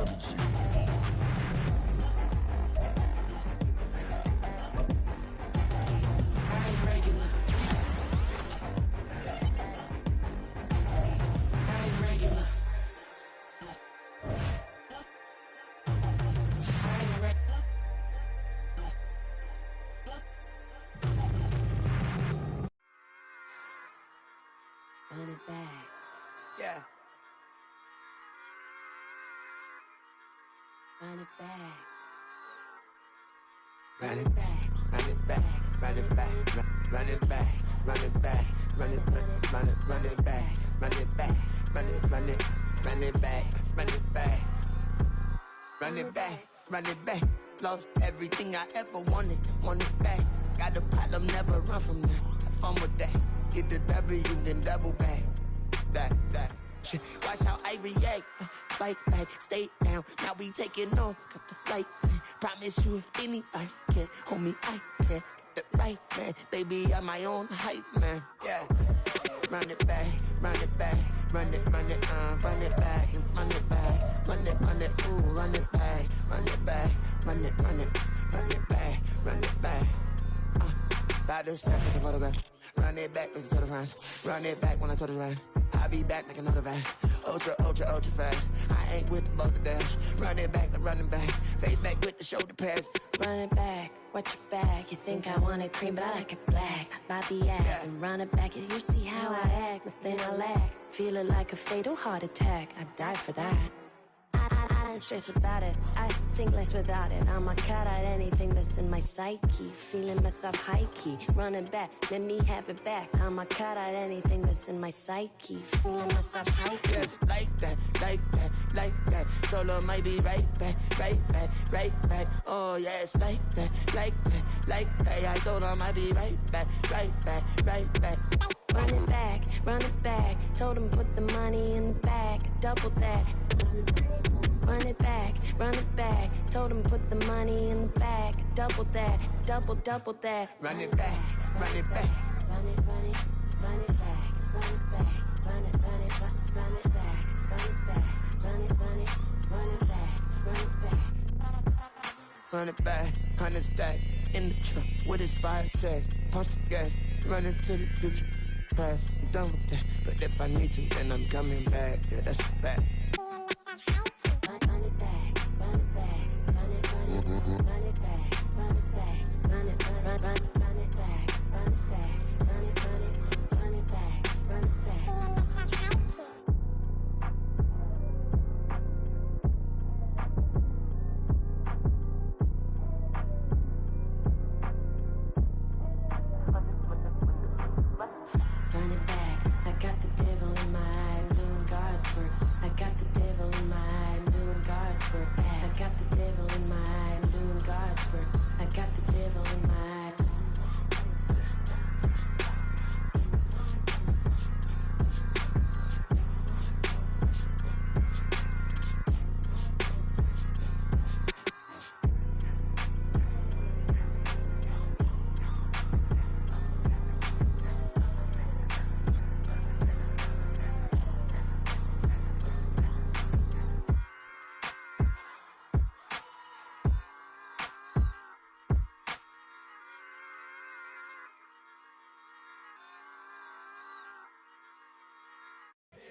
Run it back. Yeah. Run it back. Run it back, run it back, run it back, run it back, run it back, run it back, run it back, run it back, run it back, run it back, run it back, run it back. Lost everything I ever wanted, want it back. Got a problem, never run from that. Have fun with that. Get the W, then double back. That. Shit. Watch how I react. Fight back, stay down. Now we taking off, got the flight. Promise you if anybody can, homie, I can. Get the right man, baby, I'm my own hype man. Yeah. Run it back, run it back, run it back, and run it back, run it, ooh, run it back, run it back, run it back, run it back. About to snap, take a photograph. Run it back, make it to the friends. Run it back when I told it right. I'll be back, make another back. Ultra fast. I ain't with the boat to dash. Run it back, like running back. Face back with the shoulder pads. Run it back, watch your back. You think I want it cream, but I like it black. Not the act, yeah. And run it back. You see how I act, nothing I lack. Feeling like a fatal heart attack. I'd die for that. I don't stress about it, I think less without it. I'ma cut out anything that's in my psyche. Feeling myself high-key, running back, let me have it back. I'ma cut out anything that's in my psyche. Feeling myself high-key. Yes, like that, like that, like that. Solo might be right back, right back, right back. Oh yes, like that, like that, like that. I told her I might be right back, right back, right back. Run it back, run it back. Told him put the money in the bag, double that. Run it back, run it back. Told him put the money in the bag, double that, double that. Run it back, run it back. Run it, run it, run it back, run it back, run it, run it, run it back, run it back, run it, run it, run it back, run it back. Run it back, 100 stack in the truck with his fire tag. Punch the gas, running to the future. Past, I'm done with that. But if I need to, then I'm coming back. Yeah, that's a fact. Run it back, run it back, run it, run it, run it back, run it back, run it, run it back, run it back, run it, run it back, run it back. Run it back, I got the devil in my eye, I'm doing guard work. I got the devil in my eye, I'm doing guard work. I got the devil in my eye, I'm doing guard work. I got the devil in my eye.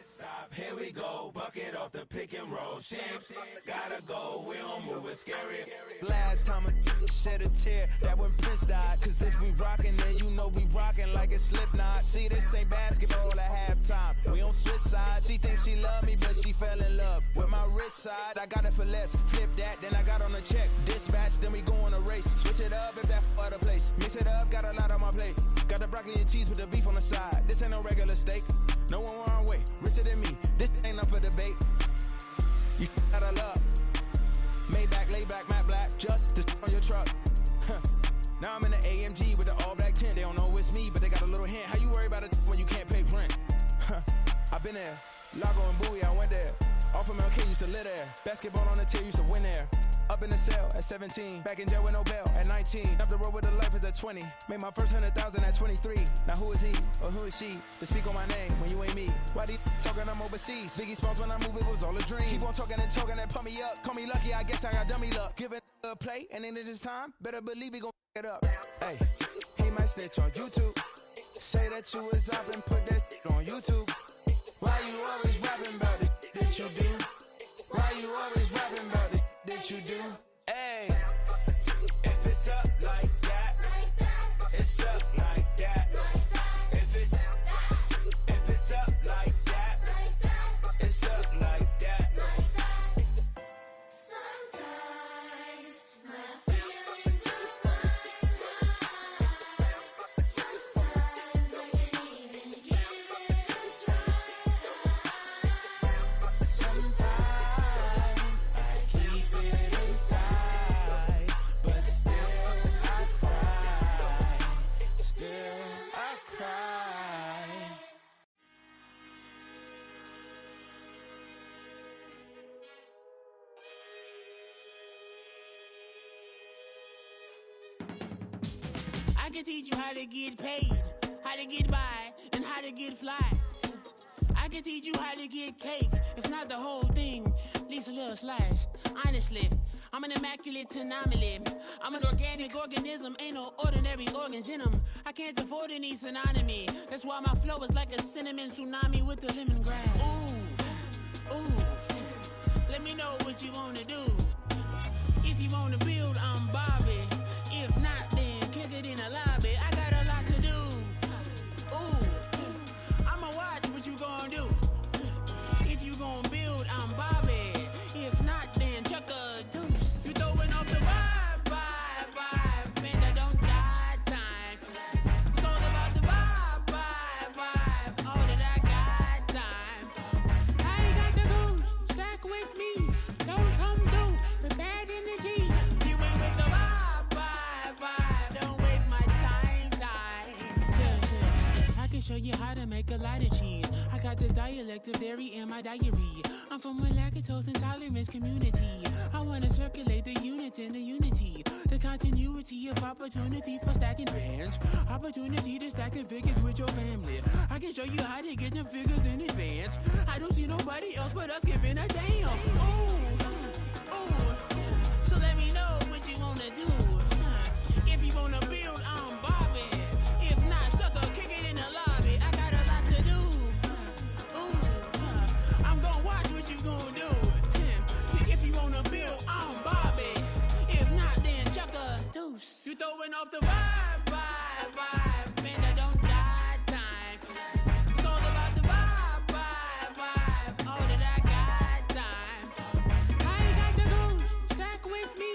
Stop, here we go, bucket off the pick and roll. Shit, gotta go, we don't move, it's scary. Last time a shed a tear, that when Prince died. Cause if we rockin', then you know we rockin' like it's Slipknot. See, this ain't basketball at halftime, we on switch sides. She thinks she love me, but she fell in love with my rich side. I got it for less, flip that, then I got on a check. Dispatch, then we go on a race. Switch it up if that other place. Mix it up, got a lot on my plate. Got the broccoli and cheese with the beef on the side. This ain't no regular steak, no one wrong way. Richer than me, this ain't up for debate. You out of luck. Maybach, lay back, matte black, just to on your truck. Now I'm in the AMG with the all black tint. They don't know it's me, but they got a little hint. How you worry about it when you can't pay rent? I've been there. Lago and Bowie, I went there. Off of MLK, used to live there. Basketball on the tier, used to win there. Up in the cell at 17, back in jail with no bail at 19. Up the road with the life as at 20. Made my first 100,000 at 23. Now who is he or who is she to speak on my name when you ain't me? Why these talking I'm overseas? Biggie Smalls when I move it was all a dream. Keep on talking and pump me up. Call me lucky, I guess I got dummy luck. Give it a play and then it's time. Better believe he gon' it up. Hey, he might snitch on YouTube. Say that you was up and put that on YouTube. Why you always rapping about the that you do? Why you always rapping about the that you do? Hey, if it's up like that, it's stuck like that. If it's up like that, it's stuck like that. Sometimes my feelings are high. Sometimes I can't even give it a try. Sometimes I keep it inside, but still I cry. Still I cry. I can teach you how to get paid, how to get by, and how to get fly. I can teach you how to get cake, if not the whole thing, at least a little slice. Honestly, I'm an immaculate anomaly. I'm an organic organism, ain't no ordinary organs in them. I can't afford any synonymy. That's why my flow is like a cinnamon tsunami with the lemongrass. Ooh, ooh, let me know what you wanna do. If you wanna build, I'm Bobby. If not, then kick it in the lobby. I got a lot to do. Ooh, I'ma watch what you gon' do. If you gon' build, I'm Bobby. If not, then chuck a deuce. You throwing off the vibe, man, I don't got time. It's all about the vibe, all that I got time. I ain't got the goose, stack with me. Don't come through with bad energy. You ain't with the vibe, don't waste my time. Yeah. I can show you how to make a lot of cheese. I got the dialect of dairy in my diary. I'm from a lactose intolerance community. I wanna circulate the units in the unity. The continuity of opportunity for stacking bands. Opportunity to stack the figures with your family. I can show you how to get the figures in advance. I don't see nobody else but us giving a damn. Ooh. So let me know what you wanna do. If you wanna build, I'm Bobby. If not, sucker, kick it in the lobby. I got a lot to do. Ooh, I'm gonna watch what you gonna do. See, if you wanna build, I'm Bobby. If not, then chuck a deuce. You throwing off the vibe, man, I don't got time. It's all about the vibe, all that I got time. I ain't got the goose, stack with me.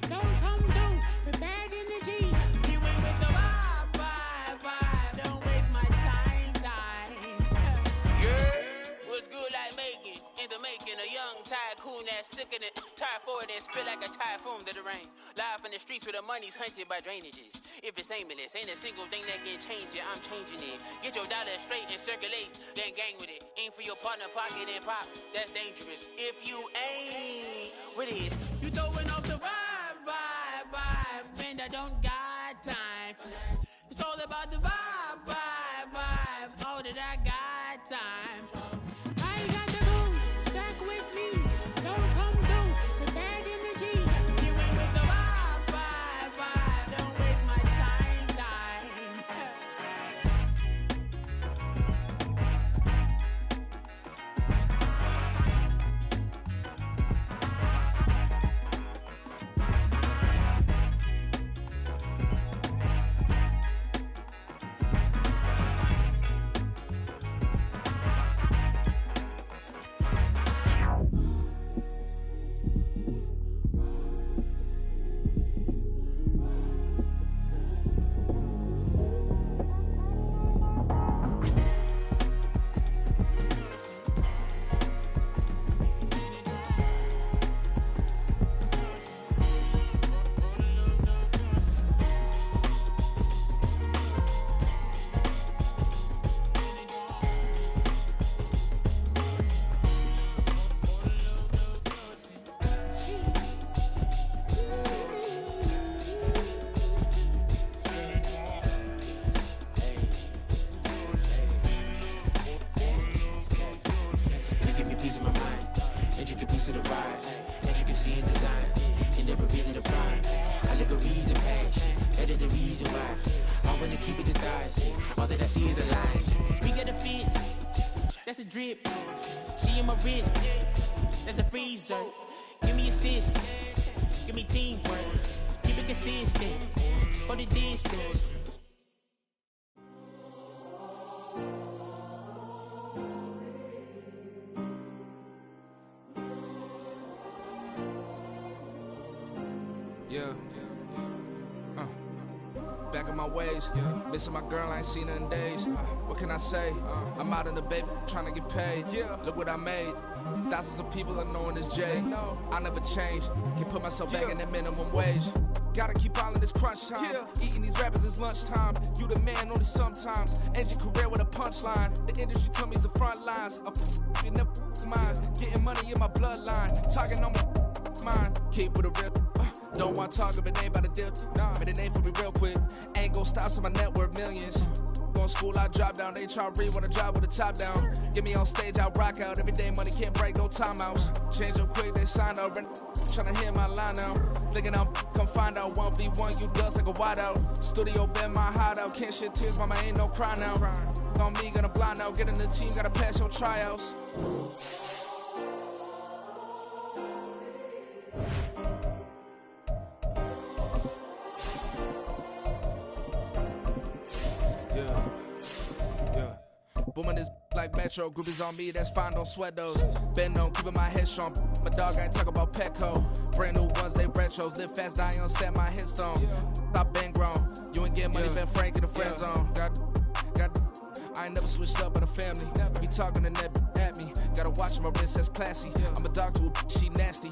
Don't come through with bad energy. You ain't with the vibe, don't waste my time. Yeah, what's good like making, in the making, a young tycoon that's sickening. Tire forward and spill like a typhoon to the rain. Live in the streets where the money's hunted by drainages. If it's aimless, ain't a single thing that can change it, I'm changing it. Get your dollar straight and circulate, then gang with it. Aim for your partner, pocket and pop, that's dangerous. If you ain't with it, you throwing off the vibe, man, I don't got time for that. It's all about the vibe, all that I got time for. I ain't got the goose, stack with me. Don't come through with bad energy. You ain't with the vibe, don't waste my time. eyes that you can see in design. You never really the prime. I look a reason passion. That is the reason why I wanna keep it the thighs. All that I see is a line. We got a fit, that's a drip. She in my wrist, that's a freezer. Give me assist, give me teamwork. Keep it consistent, for the distance. Back in my ways, missing my girl, I ain't seen her in days. What can I say? I'm out in the baby, trying to get paid. Look what I made. Thousands of people are knowing this Jay. I never change. Can put myself back in that minimum wage. Gotta keep all in this crunch time. Eating these rappers is lunchtime. You the man only sometimes. End your career with a punchline. The industry told me it's the front lines. I'm in the mind. Getting money in my bloodline. Talking on my mind. Keep with a real. Don't want to talk if it ain't about a deal. But it ain't for me real quick. Ain't gon' stop till my net worth millions. Going school, I drop down. They try to read when I drive with the top down. Get me on stage, I rock out. Every day money can't break, no timeouts. Change up quick, they sign up. Tryna hear my line now. Thinking I'm come find out 1v1, you dust like a wideout. Studio been my hideout. Can't shed tears, mama ain't no cry now. On me, gonna blind out. Get in the team, gotta pass your tryouts. Booming this like Metro, groupies on me, that's fine, don't sweat those. Been on, keeping my head strong. My dog, I ain't talking about Petco. Brand new ones, they retros. Live fast, die on, stand my headstone. Stop been grown. You ain't getting money, Ben Frank in the friend zone. I ain't never switched up in a family. Be talking to that at me. Gotta watch my wrist, that's classy. I'm a dog to a she nasty.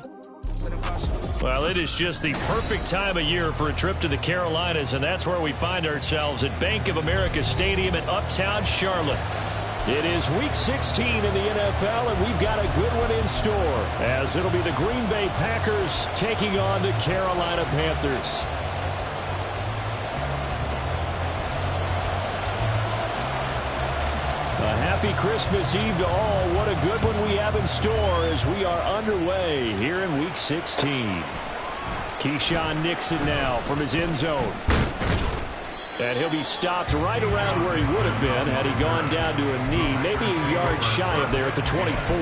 Well, it is just the perfect time of year for a trip to the Carolinas, and that's where we find ourselves at Bank of America Stadium in Uptown Charlotte. It is Week 16 in the NFL, and we've got a good one in store, as it'll be the Green Bay Packers taking on the Carolina Panthers. A happy Christmas Eve to all. What a good one we have in store as we are underway here in Week 16. Keyshawn Nixon now from his end zone. And he'll be stopped right around where he would have been had he gone down to a knee, maybe a yard shy of there at the 24.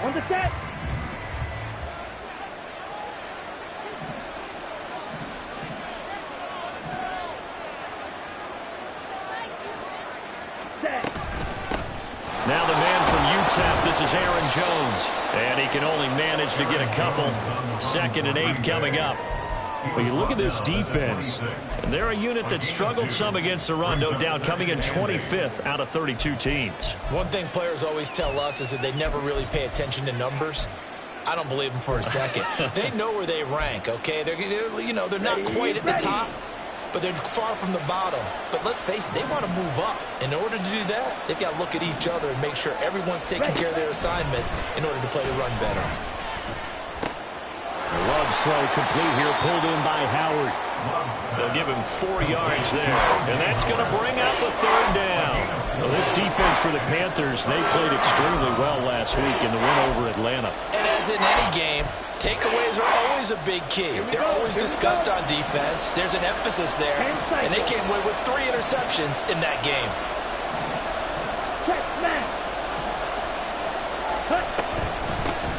On the set. Now the man from UTEP, this is Aaron Jones. And he can only manage to get a couple. 2nd and 8 coming up. Well, you look at this defense, and they're a unit that struggled some against the run, no doubt, coming in 25th out of 32 teams. One thing players always tell us is that they never really pay attention to numbers. I don't believe them for a second. They know where they rank, okay? They're not quite at the top, but they're far from the bottom. But let's face it, they want to move up. In order to do that, they've got to look at each other and make sure everyone's taking care of their assignments in order to play the run better. Love's throw complete here, pulled in by Howard. They'll give him 4 yards there, and that's going to bring up a 3rd down. Well, this defense for the Panthers, they played extremely well last week in the win over Atlanta. And as in any game, takeaways are always a big key. They're always discussed on defense. There's an emphasis there, and they came away with 3 interceptions in that game.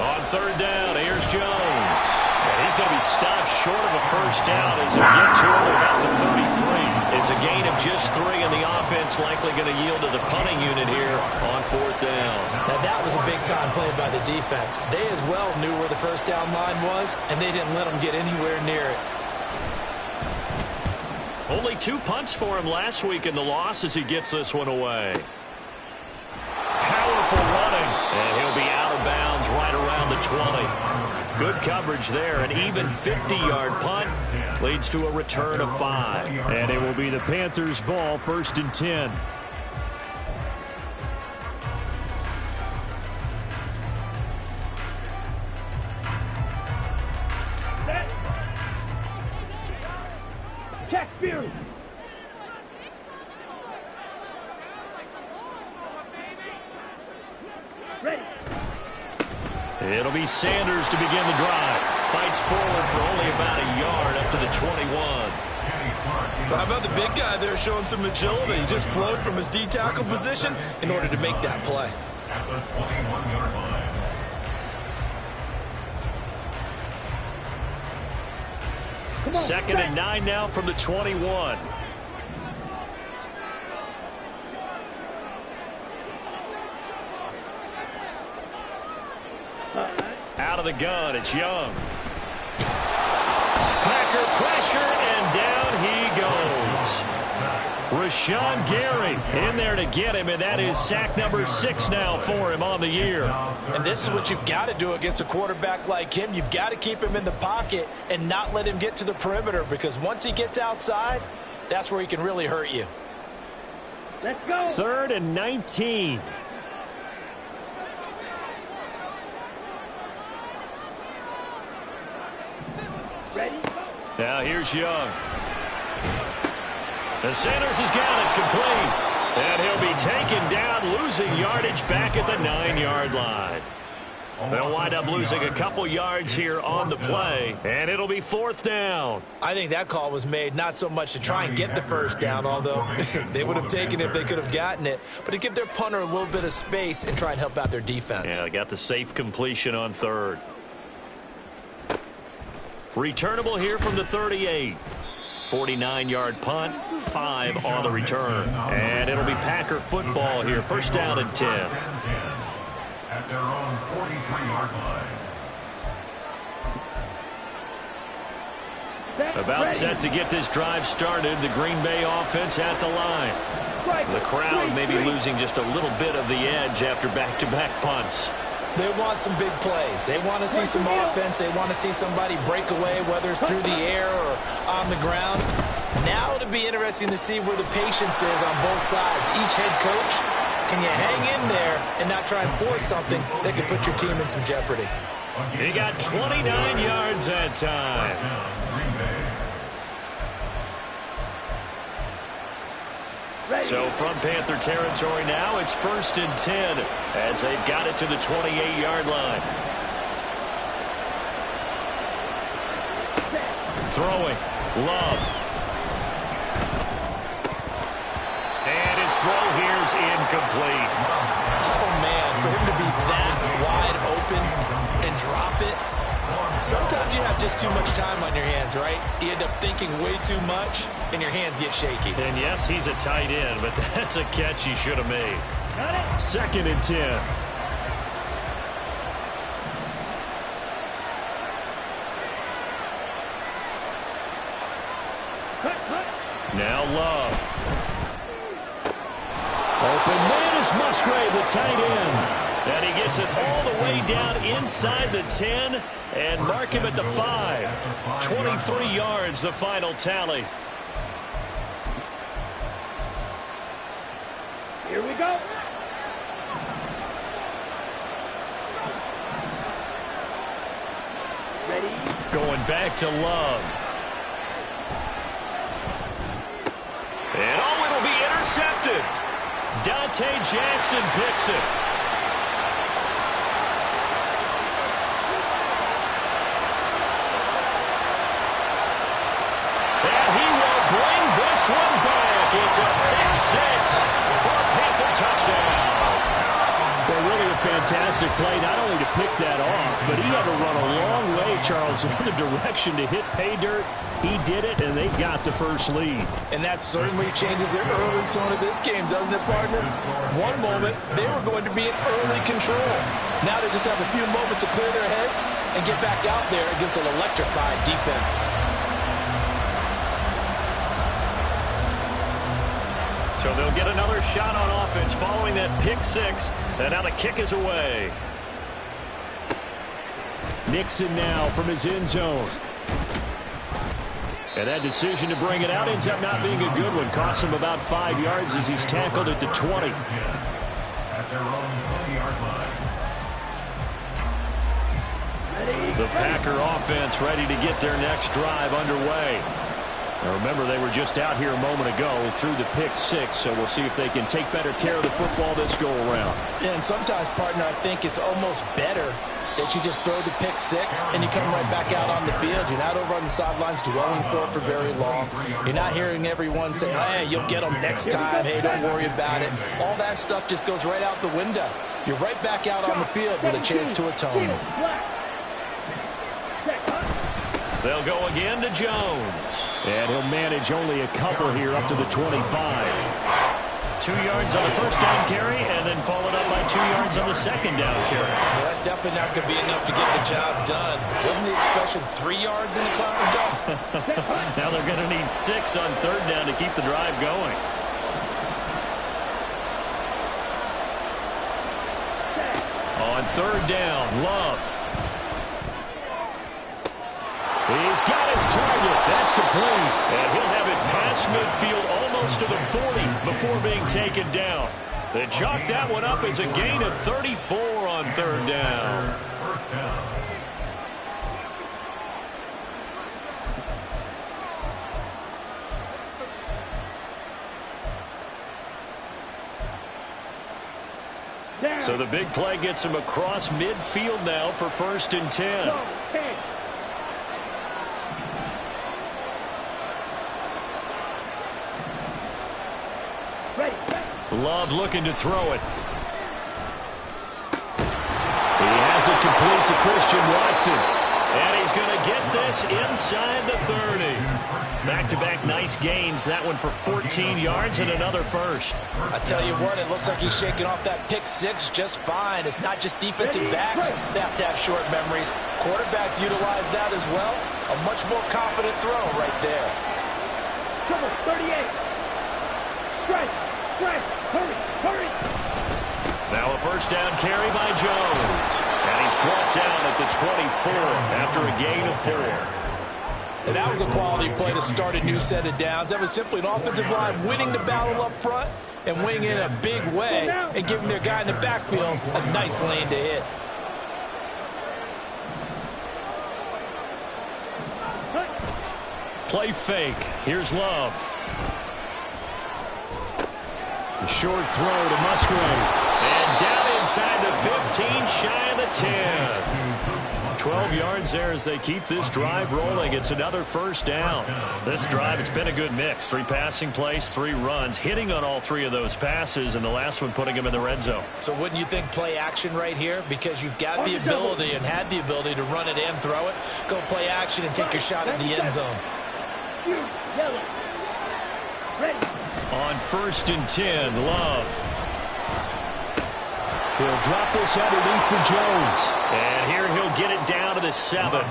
On 3rd down, here's Jones. And he's going to be stopped short of a 1st down as he'll get to him about the 33. It's a gain of just 3, and the offense likely going to yield to the punting unit here on 4th down. Now that was a big-time play by the defense. They as well knew where the 1st down line was, and they didn't let them get anywhere near it. Only 2 punts for him last week in the loss as he gets this one away. Powerful running, and he'll be out of bounds right around the 20. Good coverage there. An even 50-yard punt leads to a return of 5. And it will be the Panthers' ball, 1st and 10. It'll be Sanders to begin the drive. Fights forward for only about a yard up to the 21. How about the big guy there showing some agility? He just flowed from his D-tackle position in order to make that play. At the 21-yard line. Second and 9 now from the 21. Out of the gun, it's Young. Packer pressure, and down he goes. Rashawn Gary in there to get him, and that is sack number 6 now for him on the year. And this is what you've got to do against a quarterback like him. You've got to keep him in the pocket and not let him get to the perimeter, because once he gets outside, that's where he can really hurt you. Let's go. 3rd and 19. Ready? Now here's Young. And Sanders has got it complete. And he'll be taken down, losing yardage back at the 9-yard line. They'll wind up losing a couple yards here on the play, and it'll be 4th down. I think that call was made not so much to try and get the first down, although they would have taken it if they could have gotten it, but to give their punter a little bit of space and try and help out their defense. Yeah, they got the safe completion on 3rd. Returnable here from the 38. 49-yard punt, 5 on the return. And it'll be Packer football here. 1st down and 10. At their own 43-yard line. About set to get this drive started. The Green Bay offense at the line. The crowd may be losing just a little bit of the edge after back-to-back punts. They want some big plays. They want to see some offense. They want to see somebody break away, whether it's through the air or on the ground. Now it'll be interesting to see where the patience is on both sides. Each head coach, can you hang in there and not try and force something that could put your team in some jeopardy? He got 29 yards that time. So from Panther territory now, it's 1st and 10 as they've got it to the 28-yard line. Throwing, Love. And his throw here's incomplete. Oh, man, for him to be that wide open and drop it. Sometimes you have just too much time on your hands, right? You end up thinking way too much, and your hands get shaky. And yes, he's a tight end, but that's a catch he should have made. 2nd and 10. Now Love. Open man is Musgrave, the tight end. And he gets it all the way down inside the 10 and mark him at the 5. 23 yards, the final tally. Here we go. Ready? Going back to Love. And oh, it'll be intercepted. Dante Jackson picks it. And he will bring this one back. It's a pick 6 for a Panther touchdown. Well, really a fantastic play, not only to pick that off, but he had to run a long way, Charles, in the direction to hit pay dirt. He did it, and they got the first lead. And that certainly changes their early tone of this game, doesn't it, partner? One moment, they were going to be in early control. Now they just have a few moments to clear their heads and get back out there against an electrified defense. So they'll get another shot on offense following that pick 6. And now the kick is away. Nixon now from his end zone. And that decision to bring it out ends up not being a good one. Costs him about 5 yards as he's tackled at the 20. At their own 20-yard line. The Packer offense ready to get their next drive underway. Now remember, they were just out here a moment ago through the pick 6, so we'll see if they can take better care of the football this go around. And sometimes, partner, I think it's almost better that you just throw the pick six and you come right back out on the field. You're not over on the sidelines dwelling for very long. You're not hearing everyone say, hey, you'll get them next time. Hey, don't worry about it. All that stuff just goes right out the window. You're right back out on the field with a chance to atone. They'll go again to Jones. And he'll manage only a couple here up to the 25. 2 yards on the first down carry, and then followed up by 2 yards on the second down carry. Yeah, that's definitely not going to be enough to get the job done. Wasn't the expression 3 yards in a cloud of dust? Now they're going to need 6 on third down to keep the drive going. On third down, Love. He's got his target. That's complete. And he'll have it past midfield almost to the 40 before being taken down. They chalk that one up as a gain of 34 on third down. First down. So the big play gets him across midfield now for 1st and 10. Love looking to throw it. He has it complete to Christian Watson. And he's going to get this inside the 30. Back-to-back nice gains. That one for 14 yards and another first. I tell you what, it looks like he's shaking off that pick six just fine. It's not just defensive backs that have to have short memories. Quarterbacks utilize that as well. A much more confident throw right there. Trouble, 38. Strike, hurry. Now a first down carry by Jones. And he's brought down at the 24 after a gain of 4. And that was a quality play to start a new set of downs. That was simply an offensive line winning the battle up front and winning in a big way and giving their guy in the backfield a nice lane to hit. Play fake. Here's Love. A short throw to Musgrave. And down inside the 15, shy of the 10. 12 yards there as they keep this drive rolling. It's another first down. This drive, it's been a good mix. 3 passing plays, 3 runs, hitting on all 3 of those passes, and the last one putting them in the red zone. So wouldn't you think play action right here? Because you've got the ability and had the ability to run it and throw it. Go play action and take your shot at the end zone. On 1st and 10, Love. He'll drop this underneath for Jones. And here he'll get it down to the 7.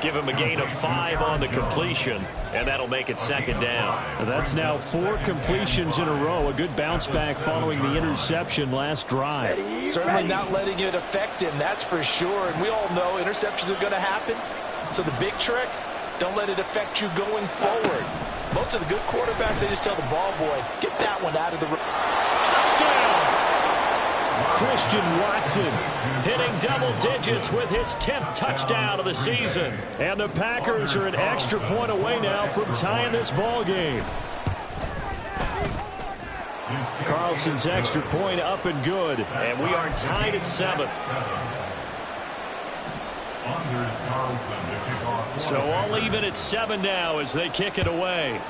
Give him a gain of 5 on the completion, and that'll make it 2nd down. That's now 4 completions in a row. A good bounce back following the interception last drive. Certainly not letting it affect him, that's for sure. And we all know interceptions are going to happen. So the big trick, don't let it affect you going forward. Most of the good quarterbacks, they just tell the ball boy, get that one out of the... Touchdown! Christian Watson hitting double digits with his 10th touchdown of the season. And the Packers are an extra point away now from tying this ball game. Carlson's extra point up and good. And we are tied at 7. So all even at 7 now as they kick it away.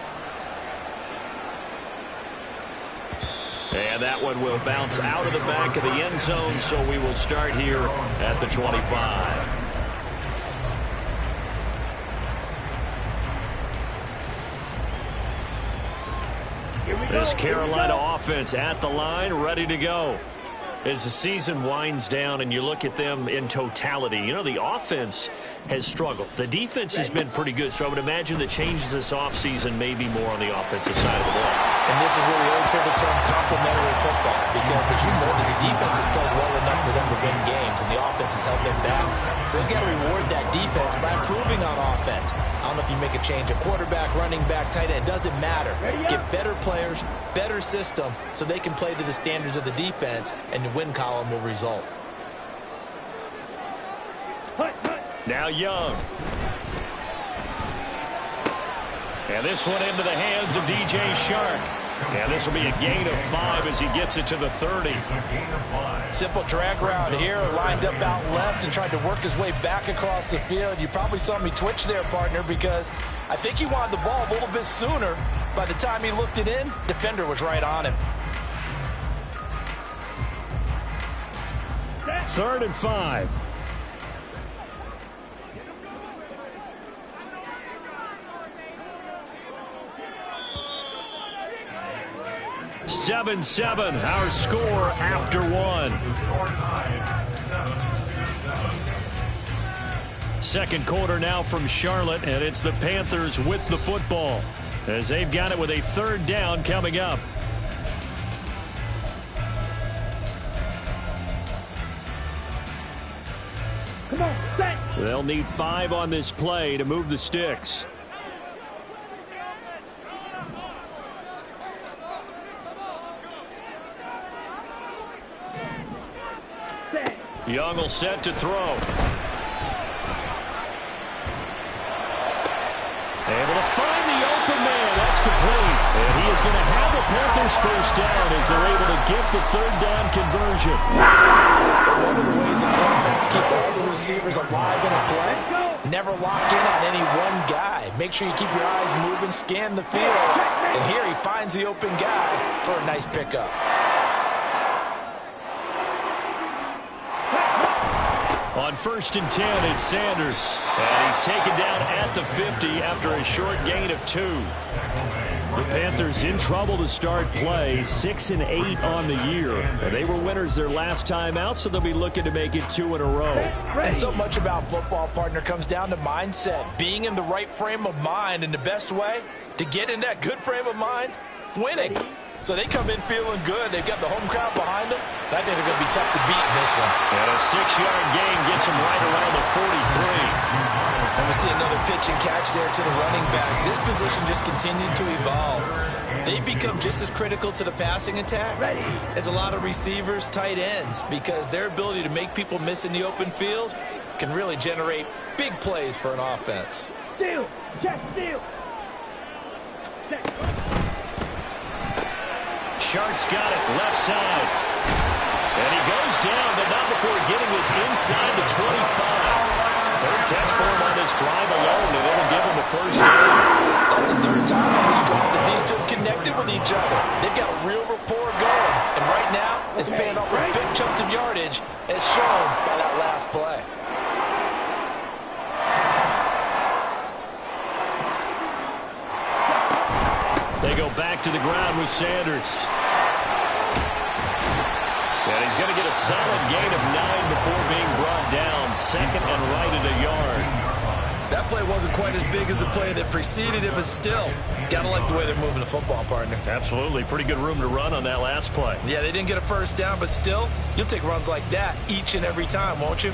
And that one will bounce out of the back of the end zone, so we will start here at the 25. This Carolina offense at the line, ready to go. As the season winds down and you look at them in totality, you know, the offense has struggled. The defense has been pretty good, so I would imagine the changes this offseason may be more on the offensive side of the ball. And this is where we always hear the term complementary football, because as you noted, the defense has played well enough for them to win games, and the offense has held them back. So they've got to reward that defense by improving on offense. I don't know if you make a change, a quarterback, running back, tight end, it doesn't matter. Get better players, better system, so they can play to the standards of the defense, and the win column will result. Now Young. And this one into the hands of DJ Shark. And this will be a gain of 5 as he gets it to the 30. Simple drag route here, lined up out left and tried to work his way back across the field. You probably saw me twitch there, partner, because I think he wanted the ball a little bit sooner. By the time he looked it in, defender was right on him. 3rd and 5. 7-7, our score after 1. Second quarter now from Charlotte, and it's the Panthers with the football as they've got it with a 3rd down coming up. Come on, set. They'll need 5 on this play to move the sticks. Young will set to throw. Able to find the open man. That's complete. And he is going to have the Panthers first down as they're able to get the 3rd down conversion. One of the ways the quarterbacks keep all the receivers alive in a play, never lock in on any one guy. Make sure you keep your eyes moving, scan the field. And here he finds the open guy for a nice pickup. On 1st and 10, it's Sanders. And he's taken down at the 50 after a short gain of 2. The Panthers in trouble to start play, 6 and 8 on the year. And they were winners their last time out, so they'll be looking to make it 2 in a row. And so much about football, partner, comes down to mindset. Being in the right frame of mind, and the best way to get in that good frame of mind, winning. So they come in feeling good. They've got the home crowd behind them. And I think they're going to be tough to beat in this one. And a 6-yard gain gets them right around the 43. And we see another pitch and catch there to the running back. This position just continues to evolve. They become just as critical to the passing attack as a lot of receivers, tight ends, because their ability to make people miss in the open field can really generate big plays for an offense. Steal. Check steal. Set. Shark's got it left side. And he goes down, but not before getting this inside the 25. 3rd catch for him on this drive alone, and it'll give him the first down. That's the 3rd time on this drive that these two have connected with each other. They've got a real rapport going. And right now, it's paying off with big chunks of yardage, as shown by that last play. They go back to the ground with Sanders. And he's going to get a solid gain of 9 before being brought down. 2nd and right at a yard. That play wasn't quite as big as the play that preceded it, but still, got to like the way they're moving the football, partner. Absolutely. Pretty good room to run on that last play. Yeah, they didn't get a first down, but still, you'll take runs like that each and every time, won't you?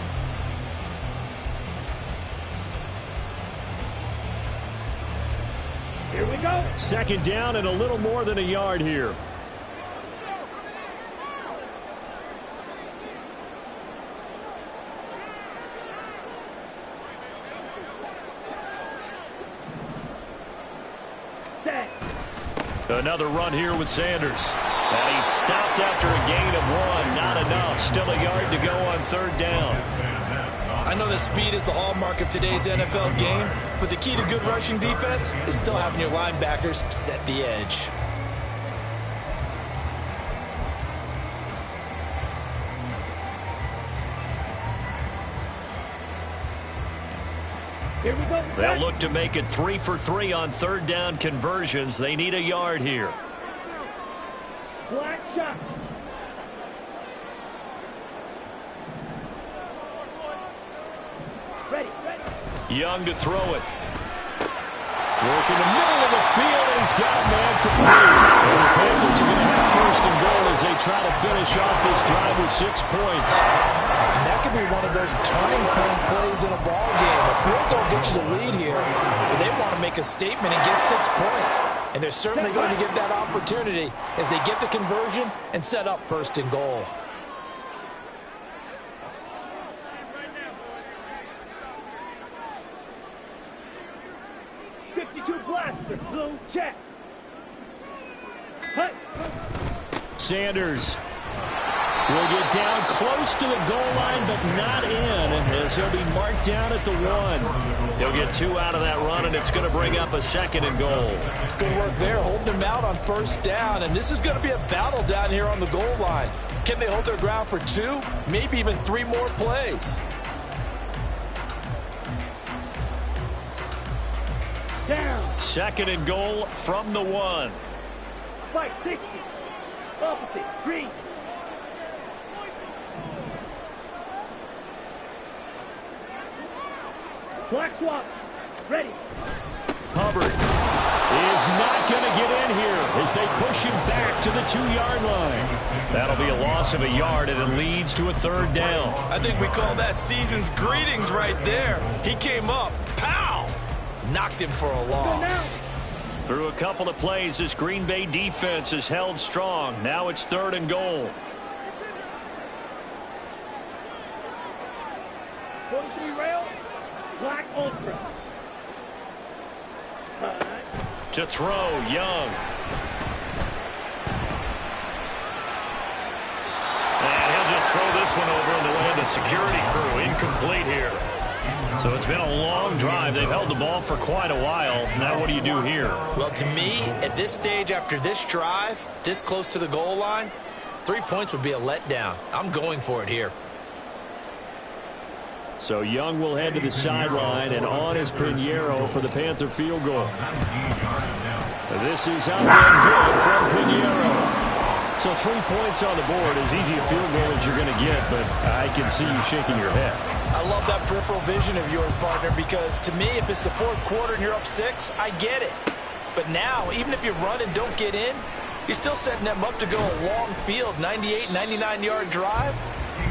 Here we go. 2nd down and a little more than a yard here. Set. Another run here with Sanders. And he's stopped after a gain of 1. Not enough. Still a yard to go on 3rd down. I know that speed is the hallmark of today's NFL game, but the key to good rushing defense is still having your linebackers set the edge. Here we go. They'll look to make it 3 for 3 on 3rd down conversions. They need a yard here. Black shot. Ready. Young to throw it. Working the middle of the field, and he's got a man complete. And the Panthers are going to have 1st and goal as they try to finish off this drive with 6 points. And that could be one of those turning point plays in a ball game. A field goal gets you the lead here, but they want to make a statement and get 6 points. And they're certainly going to get that opportunity as they get the conversion and set up 1st and goal. Blaster, blue check. Huh? Sanders will get down close to the goal line, but not in, as he'll be marked down at the 1. He'll get 2 out of that run, and it's going to bring up a 2nd and goal. Good work there, holding them out on 1st down, and this is going to be a battle down here on the goal line. Can they hold their ground for 2, maybe even 3 more plays? Down. 2nd and goal from the 1. Fight 60. Opposite. Green. Black swap. Ready. Hubbard is not going to get in here as they push him back to the 2-yard line. That'll be a loss of a yard, and it leads to a 3rd down. I think we call that season's greetings right there. He came up, pow! Knocked him for a loss. Through a couple of plays, this Green Bay defense is held strong. Now it's 3rd and goal. 23 rail. Black ultra. To throw, Young. And he'll just throw this one over in the way of the security crew. Incomplete here. So it's been a long drive. They've held the ball for quite a while. Now what do you do here? Well, to me, at this stage after this drive, this close to the goal line, 3 points would be a letdown. I'm going for it here. So Young will head to the sideline, and on is Pinheiro for the Panther field goal. This is up and good from Pinheiro. So 3 points on the board, as easy a field goal as you're going to get, but I can see you shaking your head. I love that peripheral vision of yours, partner, because to me, if it's the 4th quarter and you're up 6, I get it. But now, even if you run and don't get in, you're still setting them up to go a long field, 98, 99-yard drive.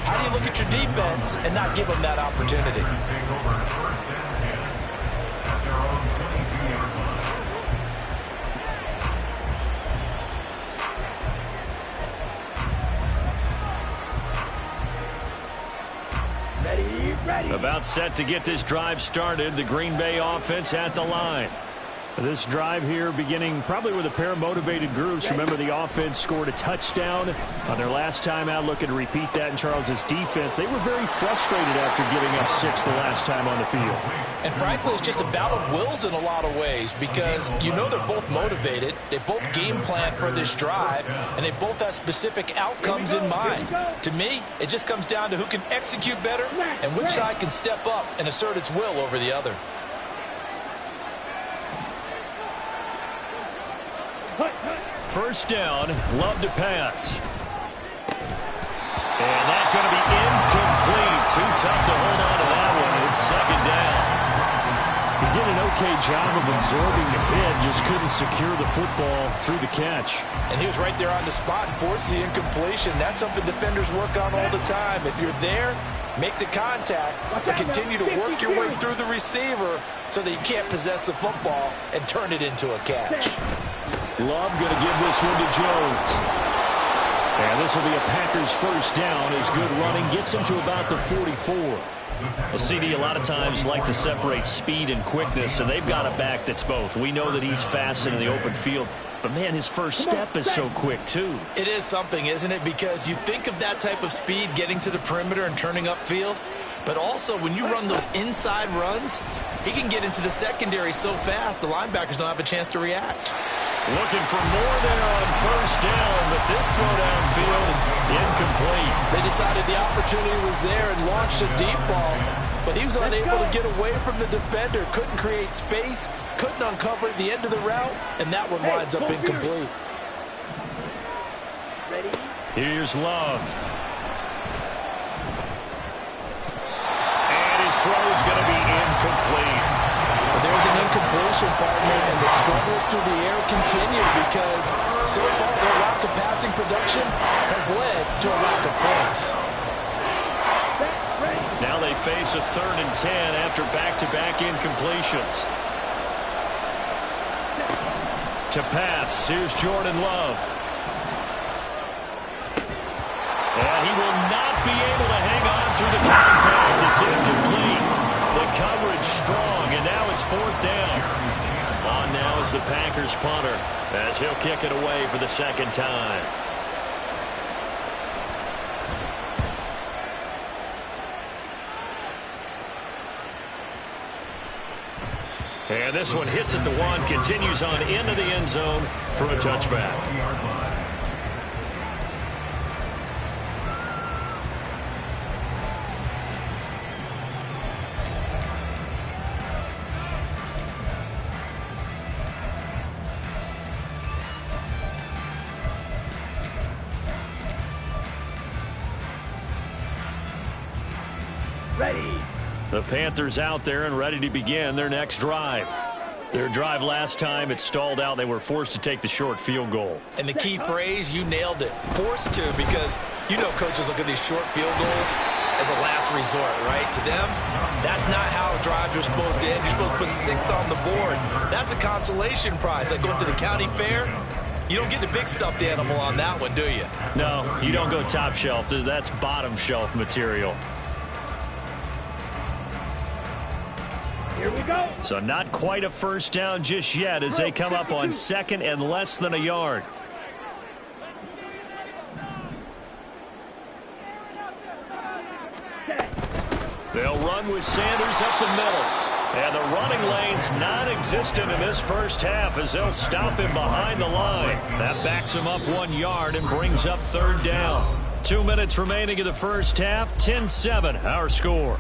How do you look at your defense and not give them that opportunity? Ready. About set to get this drive started. The Green Bay offense at the line. This drive here beginning probably with a pair of motivated groups. Remember, the offense scored a touchdown on their last time out. Looking to repeat that in Charles's defense. They were very frustrated after giving up 6 the last time on the field. And frankly, it's just a battle of wills in a lot of ways, because you know they're both motivated. They both game plan for this drive, and they both have specific outcomes in mind. To me, it just comes down to who can execute better and which side can step up and assert its will over the other. First down, Love to pass. And that's going to be incomplete. Too tough to hold on to that one. It's 2nd down. He did an okay job of absorbing the hit, just couldn't secure the football through the catch. And he was right there on the spot and forced the incompletion. That's something defenders work on all the time. If you're there, make the contact, but continue to work your way through the receiver so that you can't possess the football and turn it into a catch. Love going to give this one to Jones. And this will be a Packers first down as good running gets him to about the 44. A CD a lot of times like to separate speed and quickness, and they've got a back that's both. We know that he's fast in the open field, but man, his first step is so quick too. It is something, isn't it? Because you think of that type of speed getting to the perimeter and turning upfield, but also when you run those inside runs, he can get into the secondary so fast the linebackers don't have a chance to react. Looking for more there on first down, but this throw downfield incomplete. They decided the opportunity was there and launched a deep ball, but he was unable to get away from the defender, couldn't create space, couldn't uncover the end of the route, and that one winds up incomplete. Here's Love. And his throw is going to be incomplete. There's an incompletion, partner, and the struggles through the air continue because so far their lack of passing production has led to a lack of points. Now they face a 3rd and 10 after back-to-back incompletions. To pass, here's Jordan Love. And he will not be able to hang on through the contact. It's incomplete. The coverage strong, and now it's 4th down. On now is the Packers punter, as he'll kick it away for the 2nd time. And this one hits at the 1, continues on into the end zone for a touchback. Ready. The Panthers out there and ready to begin their next drive. Their drive last time, it stalled out. They were forced to take the short field goal. And the key phrase, you nailed it, forced to, because you know coaches look at these short field goals as a last resort, right? To them, that's not how drives are supposed to end. You're supposed to put 6 on the board. That's a consolation prize. Like going to the county fair, you don't get the big stuffed animal on that one, do you? No, you don't go top shelf. That's bottom shelf material. Here we go. So not quite a first down just yet as they come up on 2nd and less than a yard. They'll run with Sanders up the middle. And the running lane's non-existent in this first half as they'll stop him behind the line. That backs him up 1 yard and brings up 3rd down. 2 minutes remaining in the first half. 10-7, our score.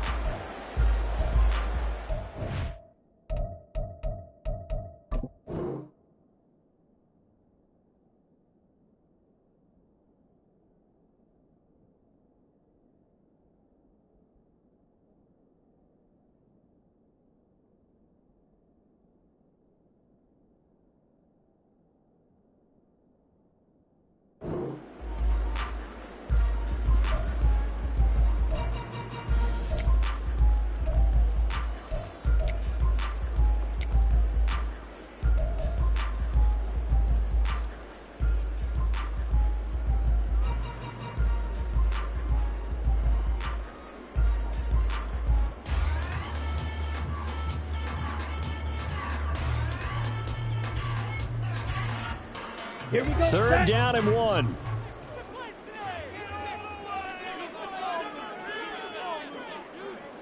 Here we go. 3rd down and 1.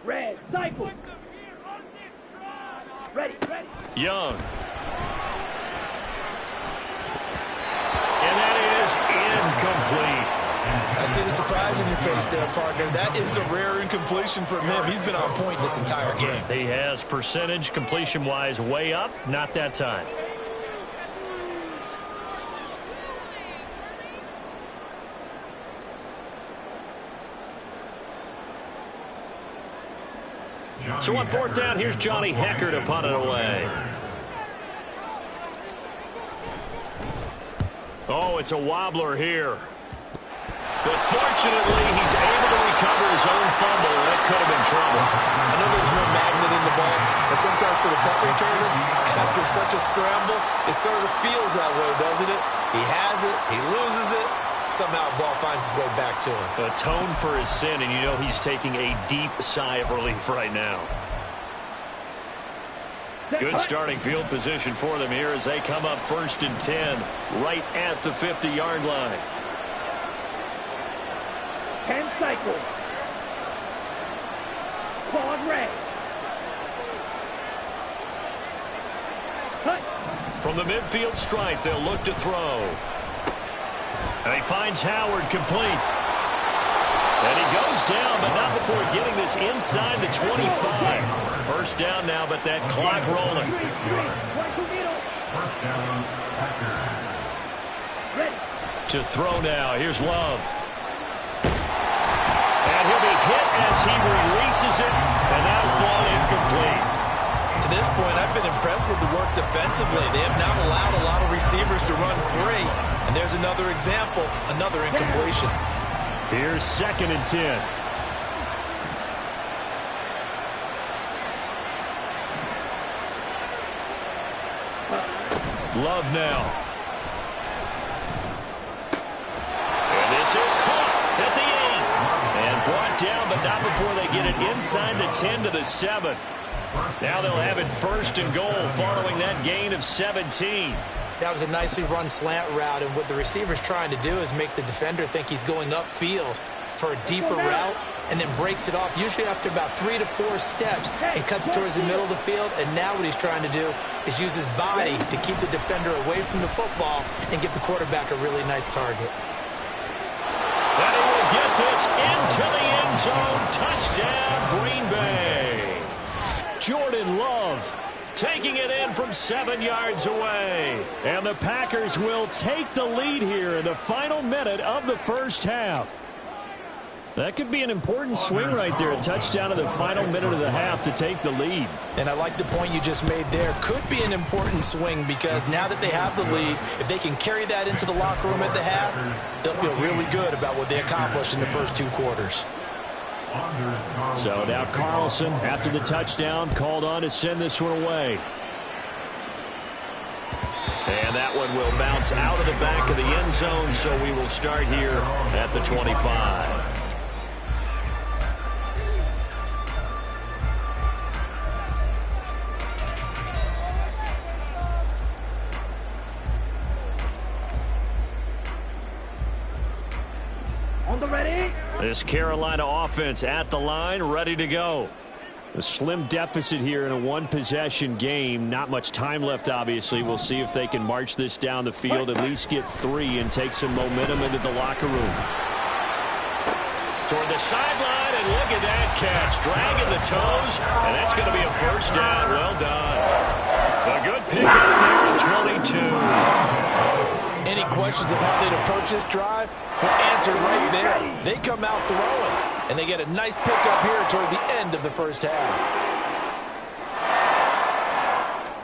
Red, cycle. Ready, ready. Young. And that is incomplete. I see the surprise in your face there, partner. That is a rare incompletion from him. He's been on point this entire game. He has percentage completion-wise way up. Not that time. So on 4th down, here's Johnny Hekker to punt it away. Oh, it's a wobbler here. But fortunately, he's able to recover his own fumble. That could have been trouble. I know there's no magnet in the ball, but sometimes for the punt returner, after such a scramble, it sort of feels that way, doesn't it? He has it, he loses it. Somehow the ball finds its way back to him. Atone for his sin, and you know he's taking a deep sigh of relief right now. Good starting field position for them here as they come up 1st and 10, right at the 50-yard line. 10 cycle. Quad red. Cut. From the midfield stripe, they'll look to throw. And he finds Howard complete. And he goes down, but not before getting this inside the 25. First down now, but that clock rolling. First down, Packers. To throw now. Here's Love. And he'll be hit as he releases it, and that'll fall incomplete. To this point, I've been impressed with the work defensively. They have not allowed a lot of receivers to run free. And there's another example, another incompletion. Here's 2nd and 10. Love now. And this is caught at the 8. And brought down, but not before they get it inside the 10 to the 7. Now they'll have it 1st and goal following that gain of 17. That was a nicely run slant route, and what the receiver's trying to do is make the defender think he's going upfield. for a deeper route and then breaks it off, usually after about 3 to 4 steps, and cuts towards the middle of the field. And now what he's trying to do is use his body to keep the defender away from the football and give the quarterback a really nice target. And he will get this into the end zone. Touchdown, Green Bay. Jordan Love taking it in from 7 yards away. And the Packers will take the lead here in the final minute of the first half. That could be an important swing right there. A touchdown in the final minute of the half to take the lead. And I like the point you just made there. Could be an important swing because now that they have the lead, if they can carry that into the locker room at the half, they'll feel really good about what they accomplished in the first 2 quarters. So now Carlson, after the touchdown, called on to send this one away. And that one will bounce out of the back of the end zone, so we will start here at the 25. On the ready. This Carolina offense at the line, ready to go. A slim deficit here in a one-possession game. Not much time left, obviously. We'll see if they can march this down the field, at least get 3, and take some momentum into the locker room. Toward the sideline, and look at that catch. Dragging the toes, and that's going to be a first down. Well done. A good pick up there at 22. Any questions of how they'd approach this drive? Well, answered right there. They come out throwing, and they get a nice pickup here toward the end of the first half.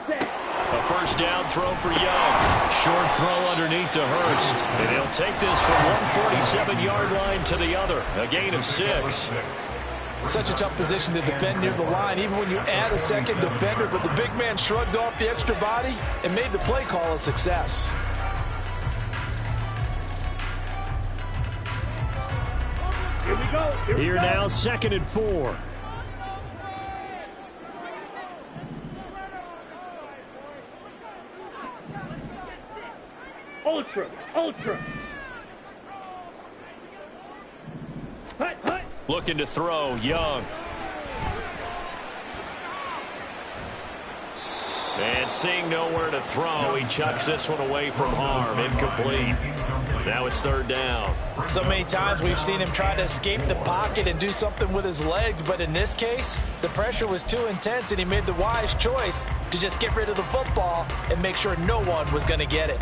A first down throw for Young. Short throw underneath to Hurst. And he'll take this from 147-yard line to the other. A gain of 6. Such a tough position to defend near the line, even when you add a second defender. But the big man shrugged off the extra body and made the play call a success. Here we go. Here now, 2nd and 4. Ultra. Hut. Looking to throw, Young. And seeing nowhere to throw, he chucks this one away from harm. Incomplete. Now it's 3rd down. So many times we've seen him try to escape the pocket and do something with his legs, but in this case, the pressure was too intense and he made the wise choice to just get rid of the football and make sure no one was going to get it.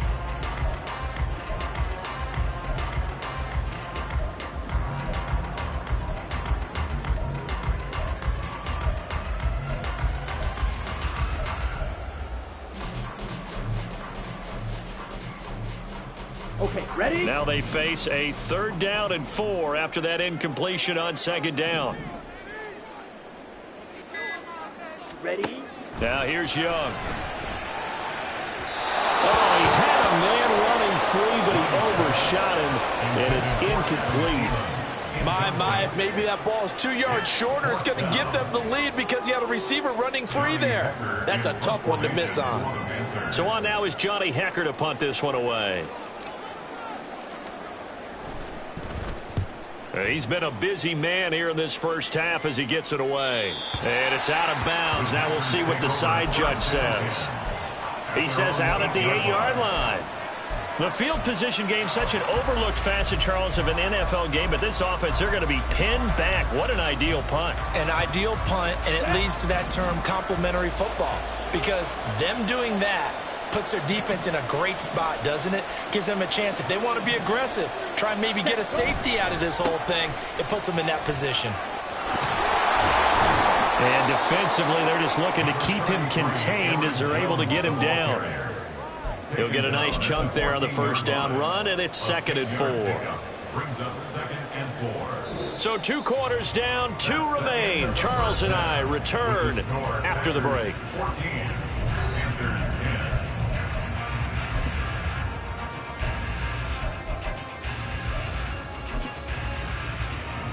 Okay, ready? Now they face a 3rd down and 4 after that incompletion on 2nd down. Ready? Now here's Young. Oh, he had a man running free, but he overshot him, and it's incomplete. My, maybe that ball is 2 yards shorter. It's going to give them the lead because he had a receiver running free there. That's a tough one to miss on. So on now is Johnny Hekker to punt this one away. He's been a busy man here in this first half as he gets it away. And it's out of bounds. Now we'll see what the side judge says. He says out at the 8-yard line. The field position game, such an overlooked facet, Charles, of an NFL game, but this offense, they're going to be pinned back. What an ideal punt. An ideal punt, and it leads to that term complementary football, because them doing that puts their defense in a great spot, doesn't it? Gives them a chance. If they want to be aggressive, try and maybe get a safety out of this whole thing, it puts them in that position. And defensively, they're just looking to keep him contained as they're able to get him down. He'll get a nice chunk there on the first down run, and it's 2nd and 4. Brings up 2nd and 4. So 2 quarters down, 2 remain. Charles and I return after the break. 14, Panthers 10.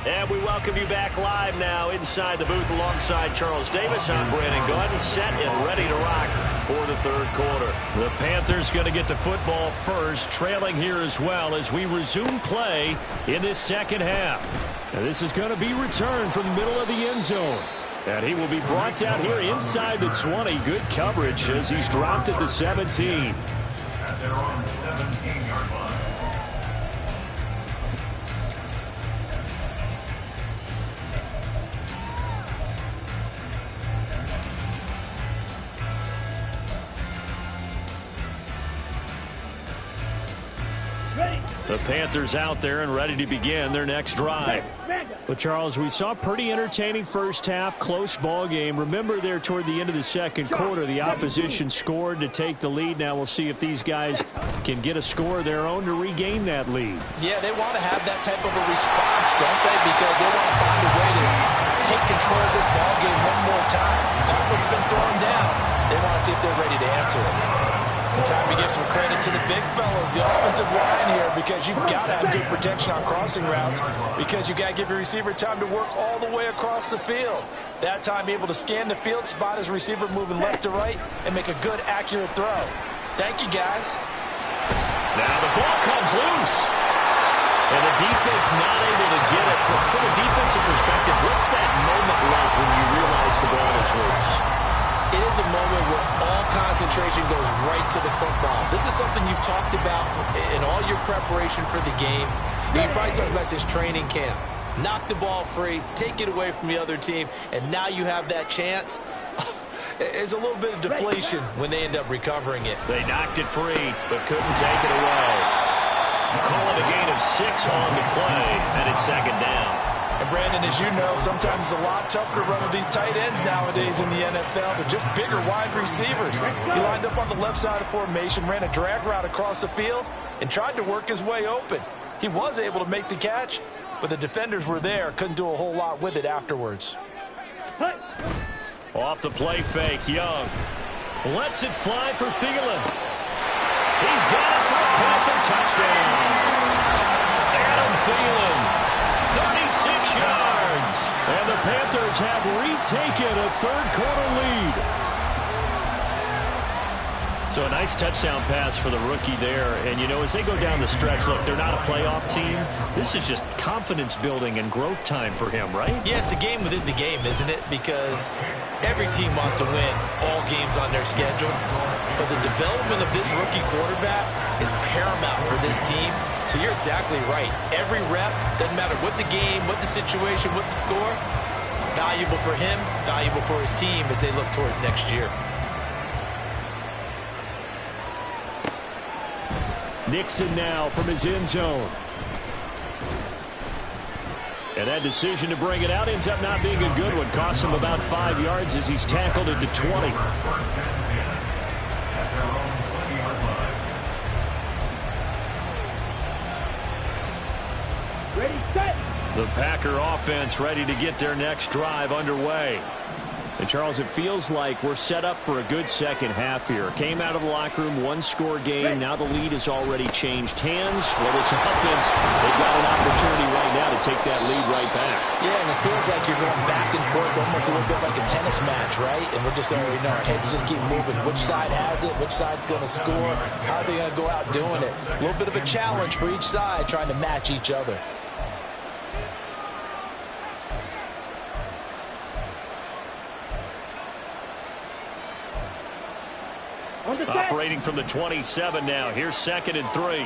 And we welcome you back live now inside the booth alongside Charles Davis. I'm Brandon Gaudin, set and ready to rock for the third quarter. The Panthers going to get the football first, trailing here as well as we resume play in this second half. And this is going to be returned from the middle of the end zone. And he will be brought down here inside the 20. Good coverage as he's dropped at the 17. At their own 17-yard line. The Panthers out there and ready to begin their next drive. Well, Charles, we saw a pretty entertaining first half, close ball game. Remember there toward the end of the second quarter, the opposition scored to take the lead. Now we'll see if these guys can get a score of their own to regain that lead. Yeah, they want to have that type of a response, don't they? Because they want to find a way to take control of this ball game one more time. Got what's been thrown down. They want to see if they're ready to answer it. Time to give some credit to the big fellas, the offensive line here, because you've got to have good protection on crossing routes, because you've got to give your receiver time to work all the way across the field. That time able to scan the field, spot his receiver moving left to right, and make a good, accurate throw. Thank you, guys. Now the ball comes loose. And the defense not able to get it. From a defensive perspective, what's that moment like when you realize the ball is loose? It is a moment where all concentration goes right to the football. This is something you've talked about in all your preparation for the game. You probably talked about this training camp. Knock the ball free, take it away from the other team, and now you have that chance. There's a little bit of deflation when they end up recovering it. They knocked it free, but couldn't take it away. Calling a gain of 6 on the play, and it's second down. And Brandon, as you know, sometimes it's a lot tougher to run with these tight ends nowadays in the NFL. They're just bigger wide receivers. He lined up on the left side of formation, ran a drag route across the field, and tried to work his way open. He was able to make the catch, but the defenders were there, couldn't do a whole lot with it afterwards. Off the play fake, Young lets it fly for Thielen. He's got it for a Panther touchdown. Adam Thielen. 36 yards. And the Panthers have retaken a third-quarter lead. So a nice touchdown pass for the rookie there. And, you know, as they go down the stretch, look, they're not a playoff team. This is just confidence building and growth time for him, right? Yeah, it's a game within the game, isn't it? Because every team wants to win all games on their schedule. But the development of this rookie quarterback is paramount for this team. So you're exactly right. Every rep, doesn't matter what the game, what the situation, what the score, valuable for him, valuable for his team as they look towards next year. Nixon now from his end zone. And that decision to bring it out ends up not being a good one. Costs him about 5 yards as he's tackled at the 20. Ready, set. The Packer offense ready to get their next drive underway. And, Charles, it feels like we're set up for a good second half here. Came out of the locker room, one-score game. Now the lead has already changed hands. Well, this offense, they've got an opportunity right now to take that lead right back. Yeah, and it feels like you're going back and forth almost a little bit like a tennis match, right? And we're just already know our heads just keep moving. Which side has it? Which side's going to score? How are they going to go out doing it? A little bit of a challenge for each side trying to match each other. Operating from the 27 now. Here's 2nd and 3.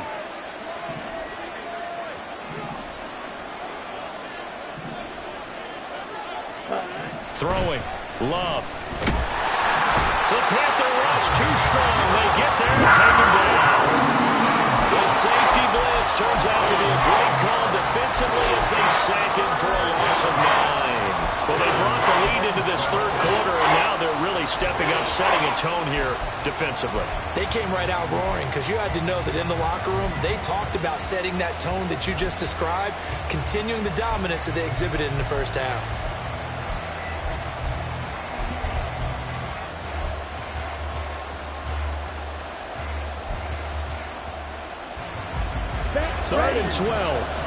Throwing. Love. The Panther rush too strong. They get there and take him down. The safety blitz turns out to be a great call defensively as they sack him for a loss of 9. Well, they brought the lead into this third quarter, and now they're really stepping up, setting a tone here defensively. They came right out roaring because you had to know that in the locker room, they talked about setting that tone that you just described, continuing the dominance that they exhibited in the first half. Third and 12.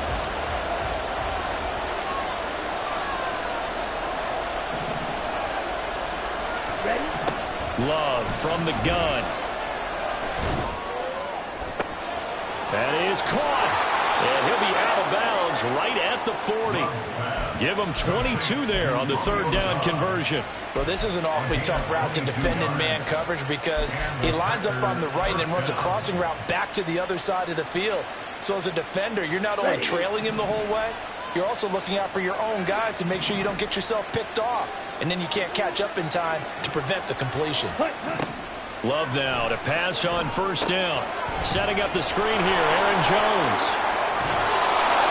Love from the gun. That is caught. And he'll be out of bounds right at the 40. Give him 22 there on the third down conversion. Well, this is an awfully tough route to defend in man coverage because he lines up on the right and then runs a crossing route back to the other side of the field. So as a defender, you're not only trailing him the whole way, you're also looking out for your own guys to make sure you don't get yourself picked off. And then you can't catch up in time to prevent the completion. Love now to pass on first down. Setting up the screen here, Aaron Jones.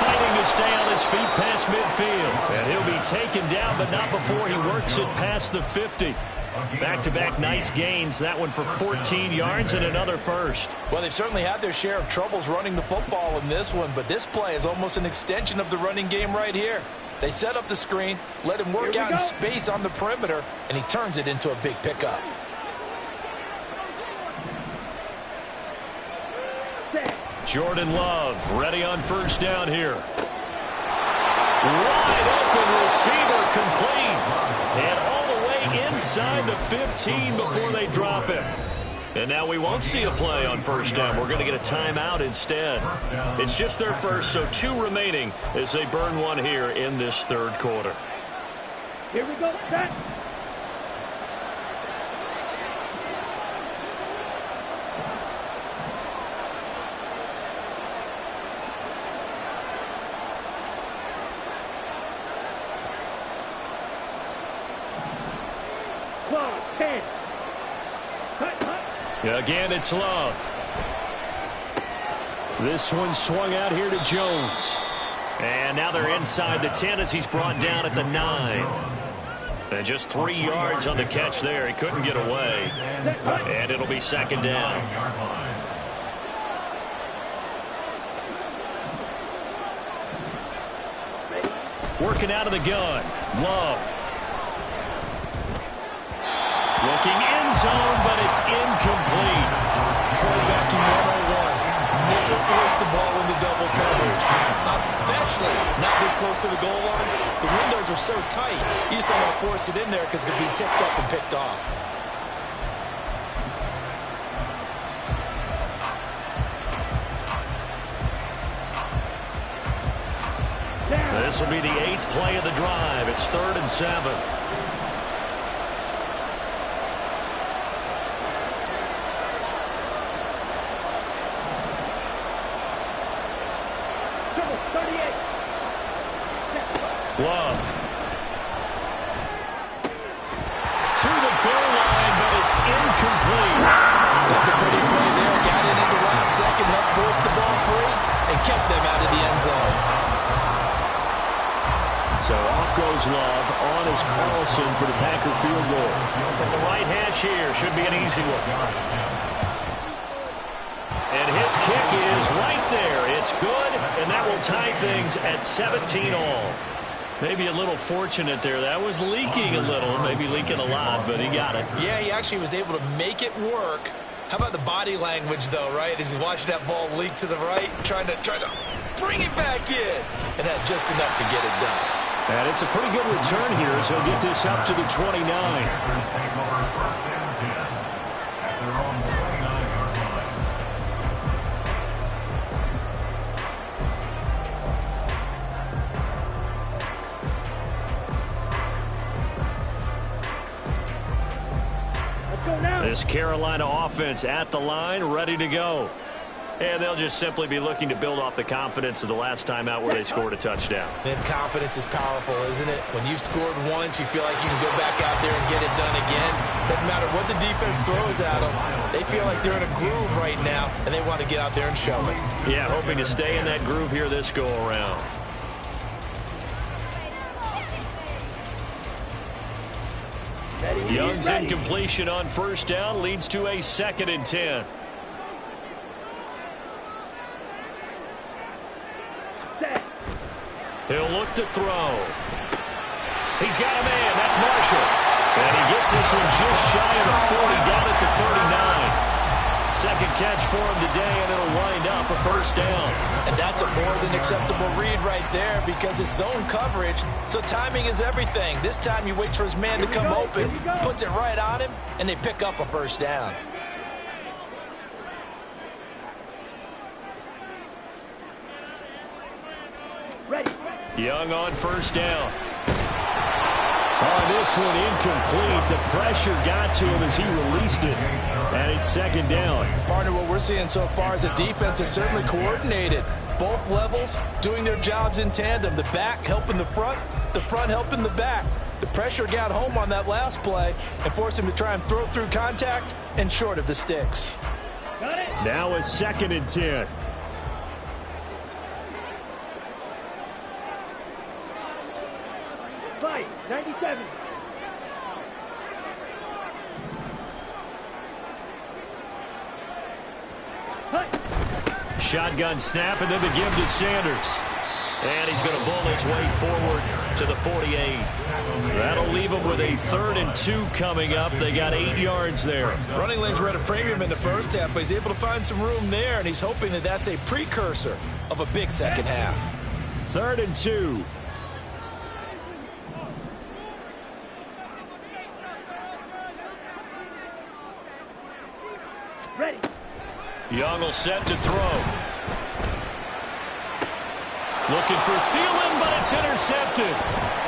Fighting to stay on his feet past midfield. And he'll be taken down, but not before he works it past the 50. Back-to-back nice gains. That one for 14 yards and another first. Well, they've certainly had their share of troubles running the football in this one, but this play is almost an extension of the running game right here. They set up the screen, let him work out in space on the perimeter, and he turns it into a big pickup. Jordan Love ready on first down here. Wide open receiver complete. And all the way inside the 15 before they drop him. And now we won't see a play on first down. We're going to get a timeout instead. It's just their first, so 2 remaining as they burn one here in this third quarter. Here we go, set. Again, it's Love. This one swung out here to Jones. And now they're inside the 10 as he's brought down at the 9. And just 3 yards on the catch there. He couldn't get away. And it'll be second down. Working out of the gun. Love. Looking end zone, but it's incomplete. Quarterbacking 101. Never force the ball into double coverage, especially not this close to the goal line. The windows are so tight, you just don't want to force it in there because it could be tipped up and picked off. This will be the 8th play of the drive. It's 3rd and 7. Love. To the goal line, but it's incomplete. That's a pretty play there. Got it in the last second, helped force the ball free, and kept them out of the end zone. So off goes Love. On is Carlson for the Packer field goal. From the right hash here, should be an easy one. And his kick is right there. It's good, and that will tie things at 17 all. Maybe a little fortunate there. That was leaking a little, maybe leaking a lot, but he got it. Yeah, he actually was able to make it work. How about the body language, though, right? As he watched that ball leak to the right, trying to bring it back in, and had just enough to get it done. And it's a pretty good return here as he'll get this up to the 29. This Carolina offense at the line, ready to go. And they'll just simply be looking to build off the confidence of the last time out where they scored a touchdown. And confidence is powerful, isn't it? When you've scored once, you feel like you can go back out there and get it done again. Doesn't matter what the defense throws at them. They feel like they're in a groove right now, and they want to get out there and show it. Yeah, hoping to stay in that groove here this go-around. Young's incompletion on first down leads to a 2nd and 10. He'll look to throw. He's got a man. That's Marshall. And he gets this one just shy of the 40, down at the 39. Second catch for him today, and it'll wind up a first down. And that's a more than acceptable read right there because it's zone coverage, so timing is everything. This time he waits for his man to come open, puts it right on him, and they pick up a first down. Young on first down. On this one, incomplete. The pressure got to him as he released it. And it's second down. Partner, what we're seeing so far is the defense is certainly coordinated. Both levels doing their jobs in tandem. The back helping the front helping the back. The pressure got home on that last play and forced him to try and throw through contact and short of the sticks. Now a second and 10. Fight, 97. Shotgun snap, and then the give to Sanders. And he's going to bull his way forward to the 48. That'll leave him with a 3rd and 2 coming up. They got 8 yards there. Running lanes were at a premium in the first half, but he's able to find some room there, and he's hoping that that's a precursor of a big second half. 3rd and 2. Ready. Young will set to throw. Looking for Thielen, but it's intercepted.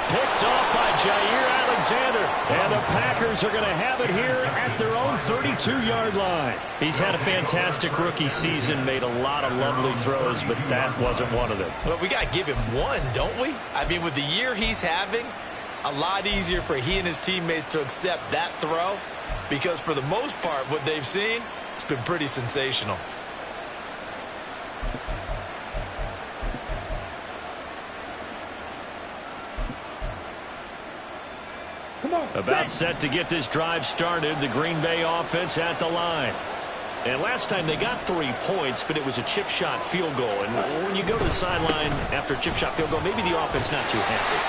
Picked off by Jair Alexander. And the Packers are going to have it here at their own 32-yard line. He's had a fantastic rookie season, made a lot of lovely throws, but that wasn't one of them. Well, we got to give him one, don't we? I mean, with the year he's having, a lot easier for he and his teammates to accept that throw because for the most part, what they've seen, it's been pretty sensational. About set to get this drive started, the Green Bay offense at the line. And last time they got 3 points, but it was a chip shot field goal. And when you go to the sideline after a chip shot field goal, maybe the offense not too happy.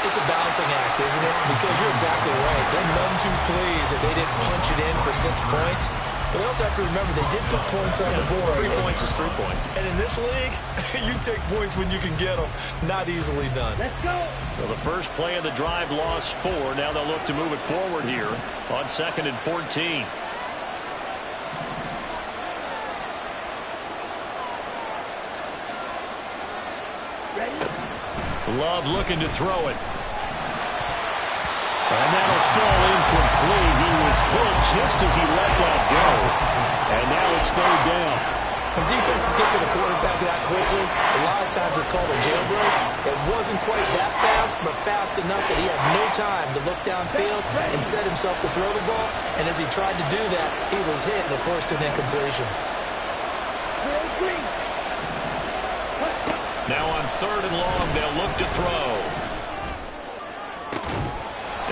It's a balancing act, isn't it? Because you're exactly right. They're none too pleased that they didn't punch it in for 6 points. But they also have to remember they did put points on the board. 3 points is 3 points. And in this league, you take points when you can get them. Not easily done. Let's go. So the first play of the drive lost 4. Now they'll look to move it forward here on 2nd and 14. Ready? Love looking to throw it. And that'll fall incomplete. He was hit just as he let that go. And now it's 3rd down. When defenses get to the quarterback that quickly, a lot of times it's called a jailbreak. It wasn't quite that fast, but fast enough that he had no time to look downfield and set himself to throw the ball. And as he tried to do that, he was hit and it forced an incompletion. Now on 3rd and long, they'll look to throw.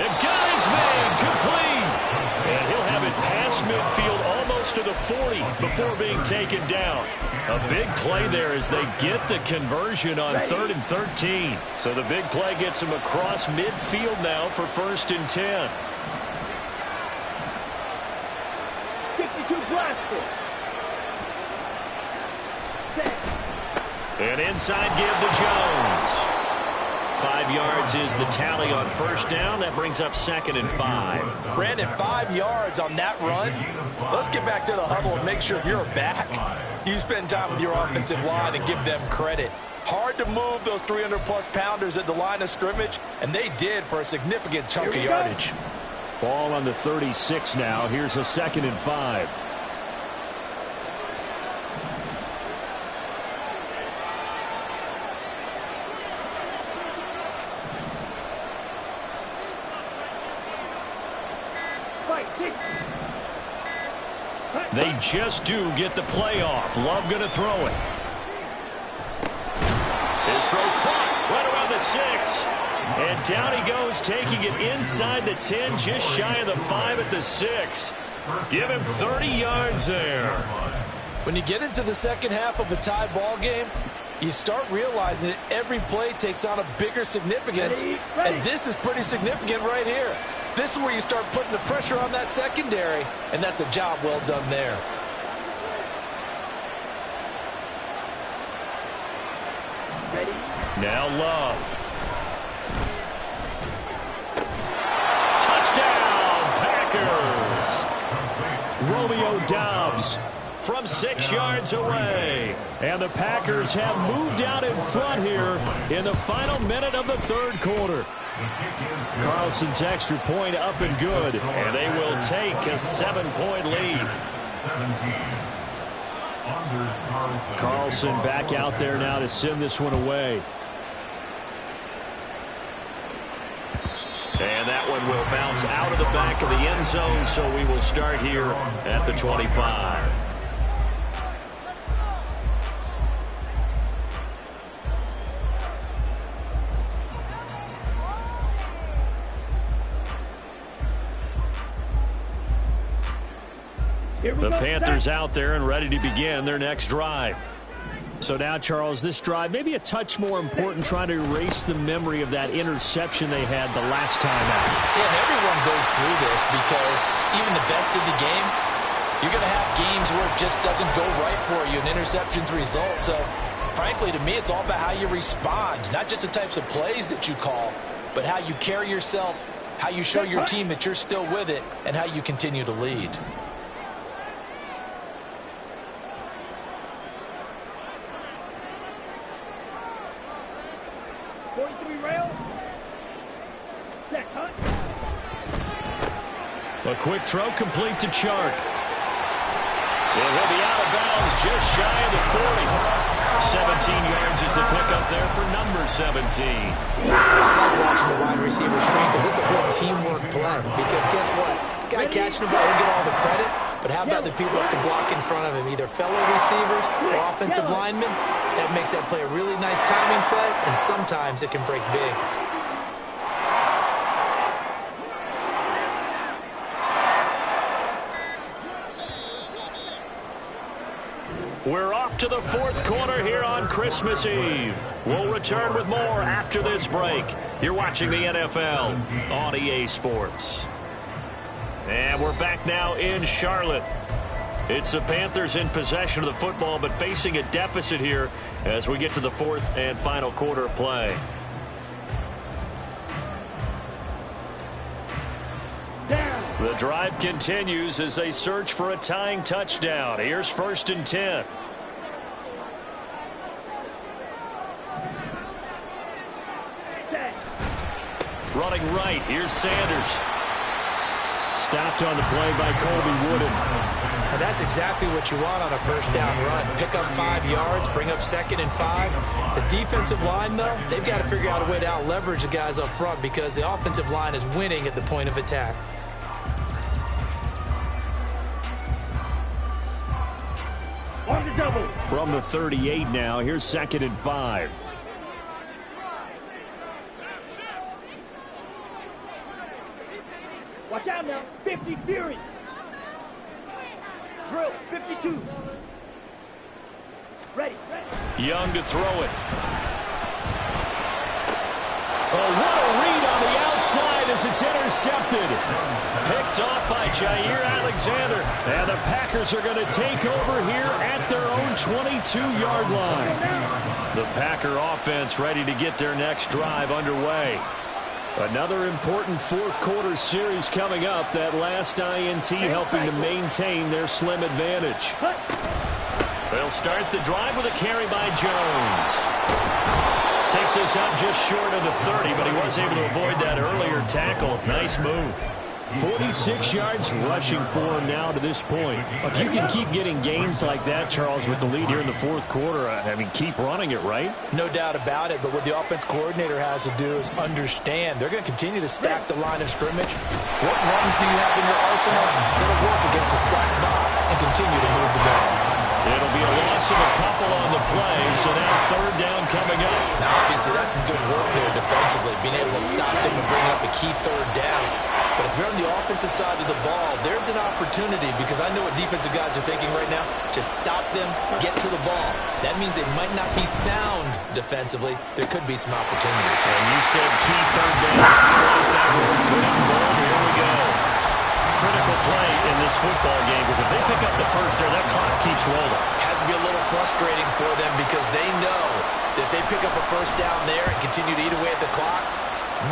The guy's made complete. And he'll have it past midfield almost to the 40 before being taken down. A big play there as they get the conversion on 3rd and 13. So the big play gets him across midfield now for 1st and 10. 52 blaster. And inside give to Jones. 5 yards is the tally on 1st down. That brings up 2nd and 5. Brandon, 5 yards on that run. Let's get back to the huddle and make sure if you're a back, you spend time with your offensive line and give them credit. Hard to move those 300-plus pounders at the line of scrimmage, and they did for a significant chunk of yardage. Ball on the 36 now. Here's a 2nd and 5. They just do get the play off. Love going to throw it. His throw caught right around the 6. And down he goes, taking it inside the 10, just shy of the 5 at the 6. Give him 30 yards there. When you get into the second half of a tie ball game, you start realizing that every play takes on a bigger significance. And this is pretty significant right here. This is where you start putting the pressure on that secondary, and that's a job well done there. Now Love. Touchdown, Packers. Romeo Doubs from 6 yards away. And the Packers have moved out in front here in the final minute of the third quarter. Carlson's extra point up and good, and they will take a 7-point lead. Carlson back out there now to send this one away. And that one will bounce out of the back of the end zone, so we will start here at the 25. The Panthers out there and ready to begin their next drive. So now, Charles, this drive maybe a touch more important, trying to erase the memory of that interception they had the last time out. Yeah, and everyone goes through this because even the best of the game, you're going to have games where it just doesn't go right for you, and interceptions result. So, frankly, to me, it's all about how you respond, not just the types of plays that you call, but how you carry yourself, how you show your team that you're still with it, and how you continue to lead. A quick throw complete to Chark. And he'll be out of bounds just shy of the 40. 17 yards is the pickup there for number 17. I like watching the wide receiver screen because it's a real teamwork play. Because guess what? The guy catching the ball, he'll get all the credit. But how about the people up to block in front of him, either fellow receivers or offensive linemen? That makes that play a really nice timing play, and sometimes it can break big. We're off to the fourth quarter here on Christmas Eve. We'll return with more after this break. You're watching the NFL on EA Sports. And we're back now in Charlotte. It's the Panthers in possession of the football, but facing a deficit here as we get to the fourth and final quarter of play. The drive continues as they search for a tying touchdown. Here's 1st and 10. Running right, here's Sanders. Stopped on the play by Colby Wooden. And that's exactly what you want on a first down run. Pick up 5 yards, bring up 2nd and 5. The defensive line, though, they've got to figure out a way to out-leverage the guys up front because the offensive line is winning at the point of attack. On the double. From the 38 now, here's 2nd and 5. Watch out now. 50 Fury. Drill. 52. Ready. Young to throw it. Oh, what a read on the outside as it's intercepted. Picked off by Jair Alexander. And the Packers are going to take over here at their own 22-yard line. The Packer offense ready to get their next drive underway. Another important fourth quarter series coming up. That last INT helping to maintain their slim advantage. They'll start the drive with a carry by Jones. Takes this up just short of the 30, but he was able to avoid that earlier tackle. Nice move. 46 yards rushing for him now to this point. If you can keep getting gains like that, Charles, with the lead here in the fourth quarter, I mean, keep running it, right? No doubt about it, but what the offense coordinator has to do is understand they're going to continue to stack the line of scrimmage. What runs do you have in your arsenal that'll work against a stacked box and continue to move the ball? It'll be a loss of a couple on the play, so now 3rd down coming up. Now, obviously, that's some good work there defensively, being able to stop them and bring up a key 3rd down. But if you're on the offensive side of the ball, there's an opportunity because I know what defensive guys are thinking right now. Just stop them, get to the ball. That means they might not be sound defensively. There could be some opportunities. And you said key 3rd down. Here we go. Critical play in this football game because if they pick up the first there, that clock keeps rolling. Has to be a little frustrating for them because they know If they pick up a first down there and continue to eat away at the clock,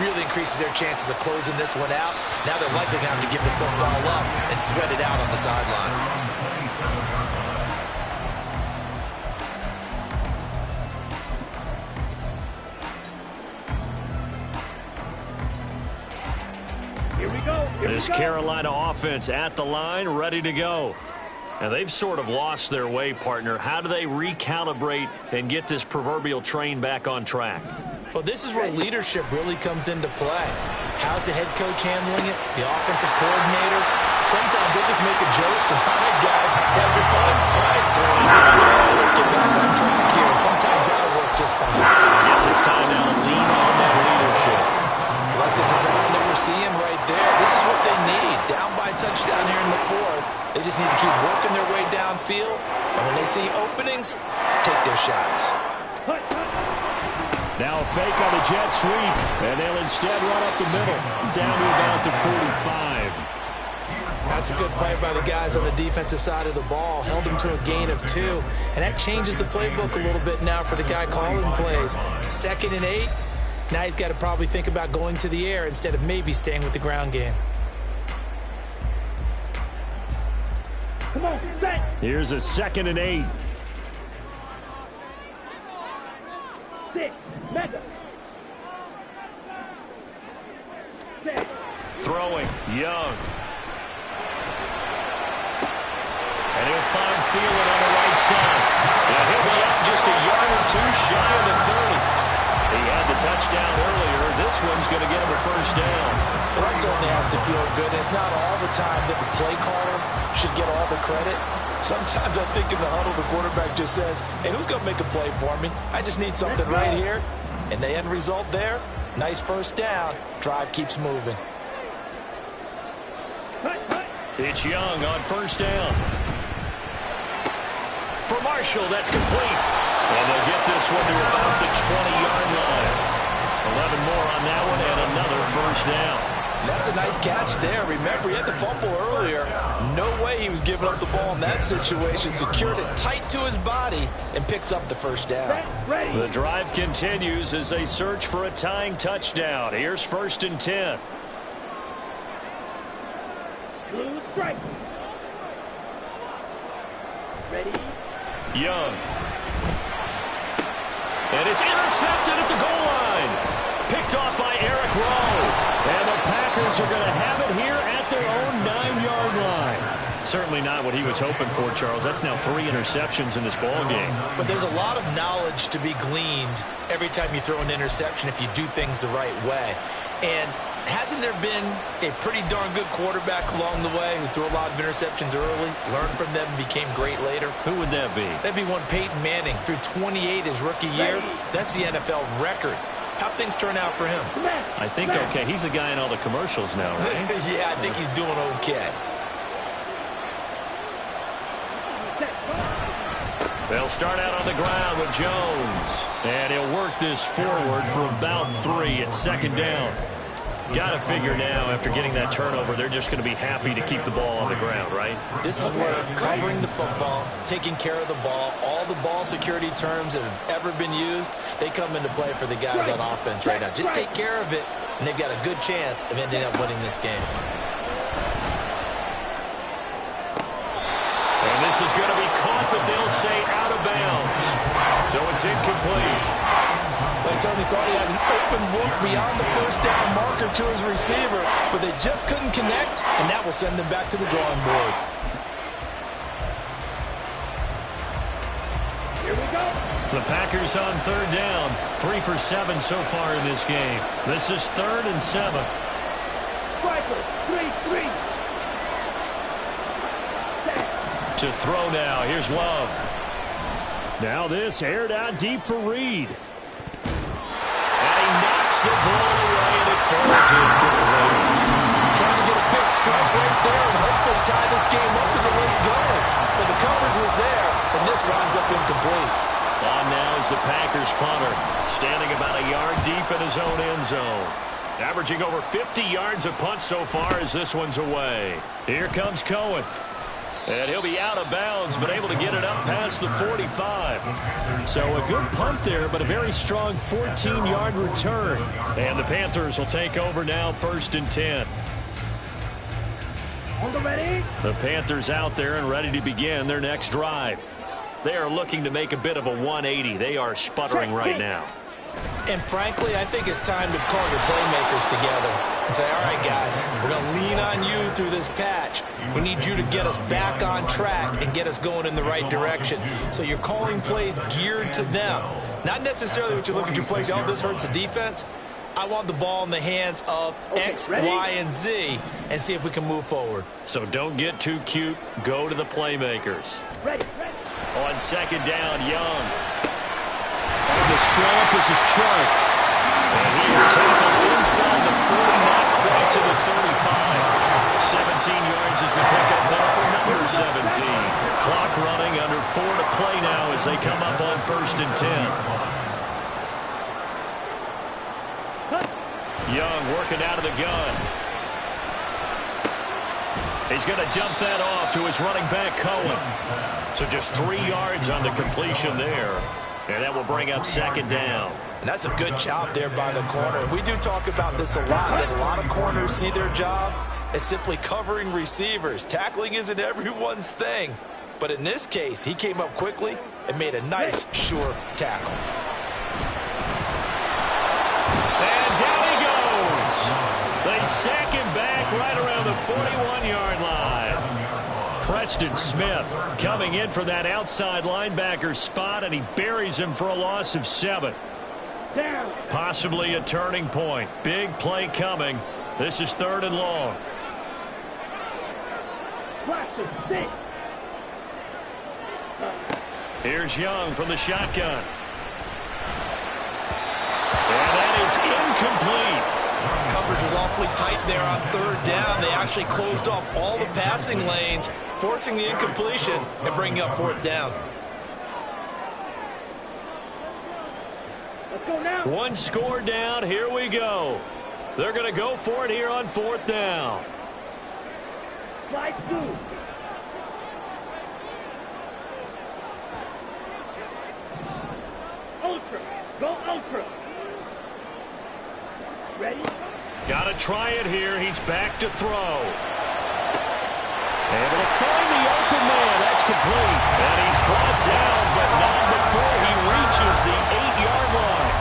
really increases their chances of closing this one out. Now they're likely going to have to give the football up and sweat it out on the sideline. This Carolina offense at the line, ready to go. And they've sort of lost their way, partner. How do they recalibrate and get this proverbial train back on track? Well, this is where leadership really comes into play. How's the head coach handling it? The offensive coordinator? Sometimes they just make a joke. All right, guys, have your fun. All right, let's get back on track here. And sometimes that'll work just fine. I guess it's time now to lean on that leadership. Like the design that we're seeing right there, this is what they need. Down by a touchdown here in the fourth. They just need to keep working their way downfield. And when they see openings, take their shots. Now a fake on the jet sweep, and they'll instead run up the middle, down to about the 45. That's a good play by the guys on the defensive side of the ball. Held them to a gain of 2. And that changes the playbook a little bit now for the guy calling plays. 2nd and 8. Now he's got to probably think about going to the air instead of maybe staying with the ground game. Come on, set. Here's a 2nd and 8. 6, mega. Set. Throwing, Young. And he'll find Thielen on the right side. And he'll be out just a yard or 2 shy of the 30. He had the touchdown earlier. This one's going to get him a first down. Well, that certainly has to feel good. It's not all the time that the play caller should get all the credit. Sometimes I think in the huddle, the quarterback just says, hey, who's going to make a play for me? I just need something right here. And the end result there, nice first down. Drive keeps moving. It's Young on first down. For Marshall, that's complete. And they'll get this one to about the 20-yard line. 11 more on that one and another first down. That's a nice catch there. Remember, he had the fumble earlier. No way he was giving up the ball in that situation. Secured it tight to his body and picks up the first down. The drive continues as they search for a tying touchdown. Here's 1st and 10. Blue strike. Ready. Young. And it's intercepted at the goal line. Picked off by Eric Rowe. And the Packers are going to have it here at their own 9-yard line. Certainly not what he was hoping for, Charles. That's now 3 interceptions in this ball game. But there's a lot of knowledge to be gleaned every time you throw an interception if you do things the right way. And hasn't there been a pretty darn good quarterback along the way who threw a lot of interceptions early, learned from them, and became great later? Who would that be? That'd be one Peyton Manning. Threw 28 his rookie year. That's the NFL record. How'd things turn out for him? I think okay. He's the guy in all the commercials now, right? Yeah, I think he's doing okay. They'll start out on the ground with Jones. And he'll work this forward for about 3 at 2nd down. Got to figure now, after getting that turnover, they're just going to be happy to keep the ball on the ground, right? This is where covering the football, taking care of the ball, all the ball security terms that have ever been used, they come into play for the guys on offense right now. Just take care of it, and they've got a good chance of ending up winning this game. And this is going to be caught, but they'll say out of bounds. So it's incomplete. They certainly thought he had an open look beyond the first down marker to his receiver, but they just couldn't connect, and that will send them back to the drawing board. Here we go. The Packers on 3rd down. 3 for 7 so far in this game. This is 3rd and 7. Striker, 3-3. To throw now. Here's Love. Now this aired out deep for Reed. And he knocks the ball away, and it falls incomplete. Trying to get a big strike right there and hopefully tie this game up in the late going. But the coverage was there, and this winds up incomplete. On now is the Packers punter, standing about a yard deep in his own end zone. Averaging over 50 yards a punt so far as this one's away. Here comes Cohen. And he'll be out of bounds, but able to get it up past the 45. So a good punt there, but a very strong 14-yard return. And the Panthers will take over now, 1st and 10. The Panthers out there and ready to begin their next drive. They are looking to make a bit of a 180. They are sputtering right now. And frankly, I think it's time to call your playmakers together and say, all right, guys, we're going to lean on you through this patch. We need you to get us back on track and get us going in the right direction. So you're calling plays geared to them. Not necessarily what you look at your plays, oh, this hurts the defense. I want the ball in the hands of X, Y, and Z and see if we can move forward. So don't get too cute. Go to the playmakers. On 2nd down, Young. And the swamp is his Chark. And he is tackled inside the 40, not quite to the 35. 17 yards is the pickup there for number 17. Clock running, under 4 to play now as they come up on 1st and 10. Young working out of the gun. He's going to dump that off to his running back, Cohen. So just 3 yards on the completion there. And that will bring up 2nd down. And that's a good job there by the corner. We do talk about this a lot, that a lot of corners see their job as simply covering receivers. Tackling isn't everyone's thing. But in this case, he came up quickly and made a nice, sure tackle. And down he goes. They sack him back right around the 41-yard line. Preston Smith coming in for that outside linebacker spot, and he buries him for a loss of 7. Possibly a turning point. Big play coming. This is 3rd and long. Here's Young from the shotgun. And that is incomplete. Coverage was awfully tight there on 3rd down. They actually closed off all the passing lanes, forcing the incompletion and bringing up 4th down. Let's go now. 1 score down. Here we go. They're going to go for it here on 4th down. Slide through. Ultra. Go ultra. Ready? Got to try it here. He's back to throw. Able to find the open man. That's complete. And he's brought down, but not before he reaches the 8-yard line.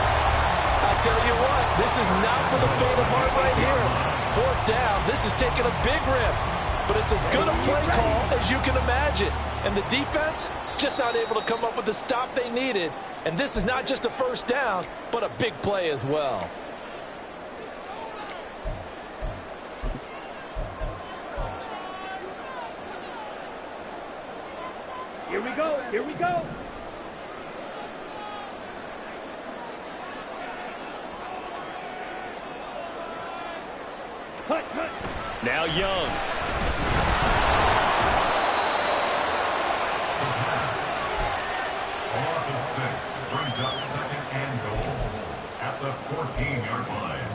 I tell you what, this is not for the faint of heart right here. 4th down, this is taking a big risk. But it's as good a play call as you can imagine. And the defense just not able to come up with the stop they needed. And this is not just a 1st down, but a big play as well. Here we go. Here we go. Cut, cut. Now Young. A loss of 6 brings up 2nd and goal at the 14-yard line.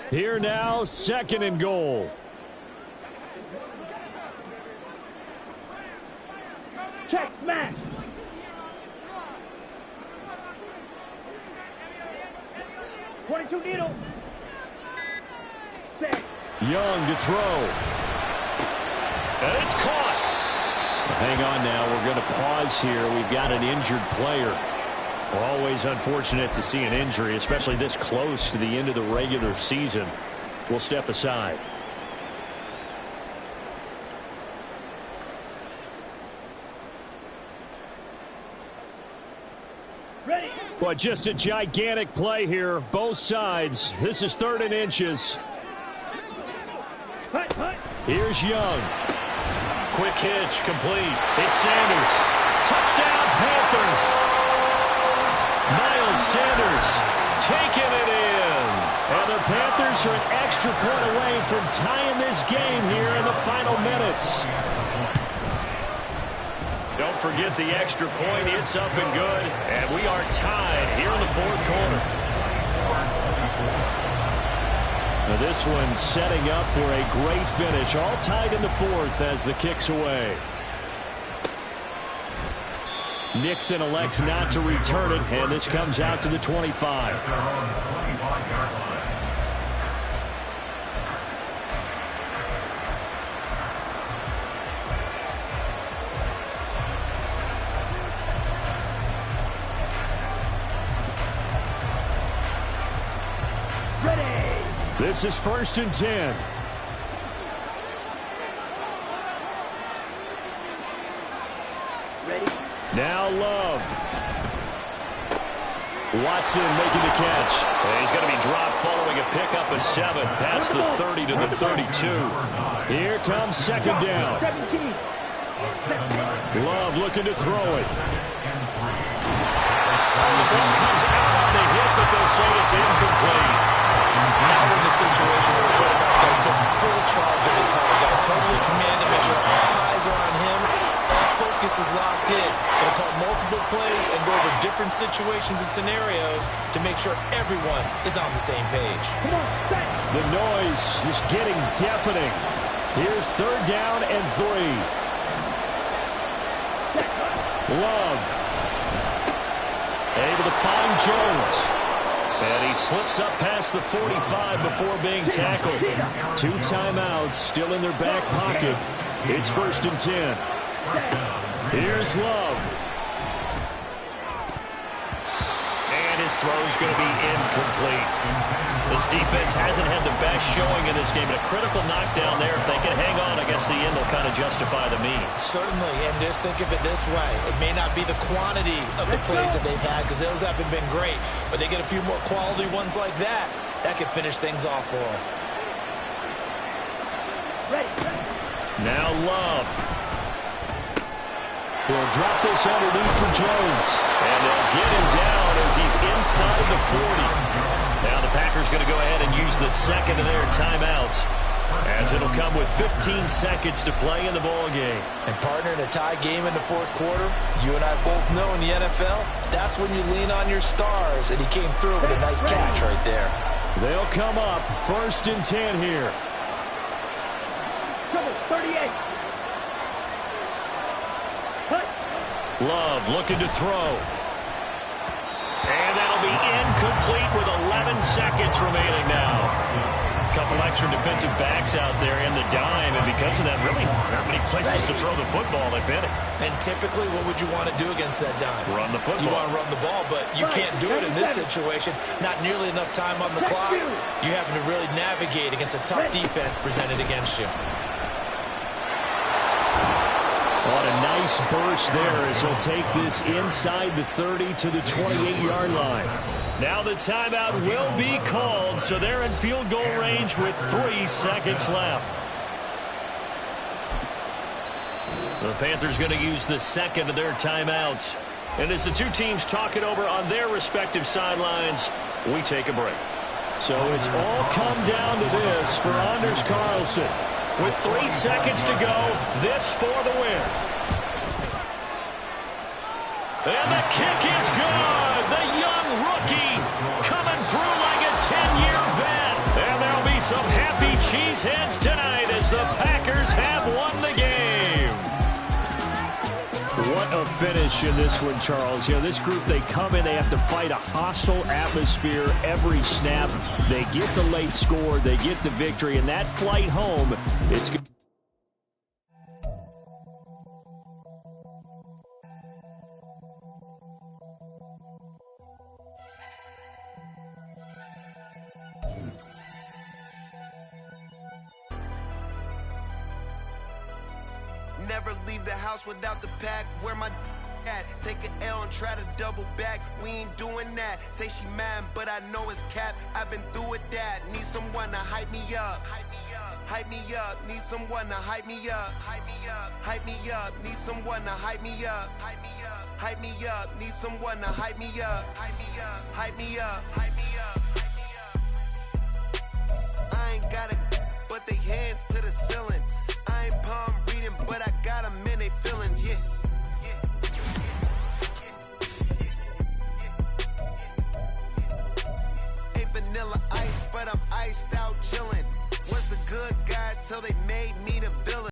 Here now, 2nd and goal. Check, smash. .22 needle. Set. Young to throw. And it's caught. Hang on now. We're going to pause here. We've got an injured player. Always unfortunate to see an injury, especially this close to the end of the regular season. We'll step aside. Ready. But just a gigantic play here, both sides. This is 3rd and inches. Hut, hut. Here's Young. Quick hitch, complete. It's Sanders. Touchdown, Panthers. Miles Sanders taking it in. And the Panthers Bucks are an extra point away from tying this game here in the final minutes. Don't forget the extra point. It's up and good. And we are tied here in the fourth quarter. Now this one setting up for a great finish. All tied in the fourth as the kick's away. Nixon elects not to return it, and this comes out to the 25. This is 1st and 10. Ready? Now Love. Watson making the catch. And he's going to be dropped following a pickup of 7 past the 30 to the 32. Here comes 2nd down. Love looking to throw it. The ball comes out on the hit, but they'll say it's incomplete. Now we're in the situation where the quarterback's got to take full charge of his huddle. Got to totally command it, make sure all eyes are on him. All focus is locked in. Got to call multiple plays and go over different situations and scenarios to make sure everyone is on the same page. The noise is getting deafening. Here's 3rd down and 3. Love. Able to find Jones. And he slips up past the 45 before being tackled. 2 timeouts still in their back pocket. It's 1st and 10. Here's Love. And his throw's going to be incomplete. This defense hasn't had the best showing in this game. But a critical knockdown there. If they can hang on, I guess the end will kind of justify the means. Certainly, and just think of it this way. It may not be the quantity of the plays that they've had because those haven't been great. But they get a few more quality ones like that. That could finish things off for them. Now Love. He'll drop this underneath for Jones. And they'll get him down as he's inside the 40. Now the Packers going to go ahead and use the second of their timeouts, as it'll come with 15 seconds to play in the ball game. And partner, in a tie game in the fourth quarter, you and I both know in the NFL, that's when you lean on your stars, and he came through with a nice catch right there. They'll come up 1st and 10 here. 38. Love looking to throw. And that'll be incomplete with 11 seconds remaining now. A couple extra defensive backs out there in the dime, and because of that, really not many places to throw the football, if any. And typically, what would you want to do against that dime? Run the football. You want to run the ball, but you can't do it in this situation. Not nearly enough time on the clock. You having to really navigate against a tough defense presented against you. What a nice burst there as he'll take this inside the 30 to the 28-yard line. Now the timeout will be called, so they're in field goal range with 3 seconds left. The Panthers going to use the second of their timeouts. And as the two teams talk it over on their respective sidelines, we take a break. So it's all come down to this for Anders Carlson. With 3 seconds to go, this for the win. And the kick is good. The young rookie coming through like a 10-year vet. And there'll be some happy cheeseheads tonight as the Packers have won the game. What a finish in this one, Charles. You know, this group, they come in, they have to fight a hostile atmosphere every snap. They get the late score, they get the victory, and that flight home, it's good. Never leave the house without the pack. Where my at? Take an L and try to double back. We ain't doing that. Say she mad, but I know it's cap. I've been through with that. Need someone to hype me up. Hype me up. Need someone to hype me up. Hype me up. Hype me up. Need someone to hype me up. Hype me up. Hype me up. Need someone to hype me up. Hype me up. Hype me up. Hype me up. the ceiling. I ain't palm reading, but I got them in they feelings, yeah. Ain't vanilla ice, but I'm iced out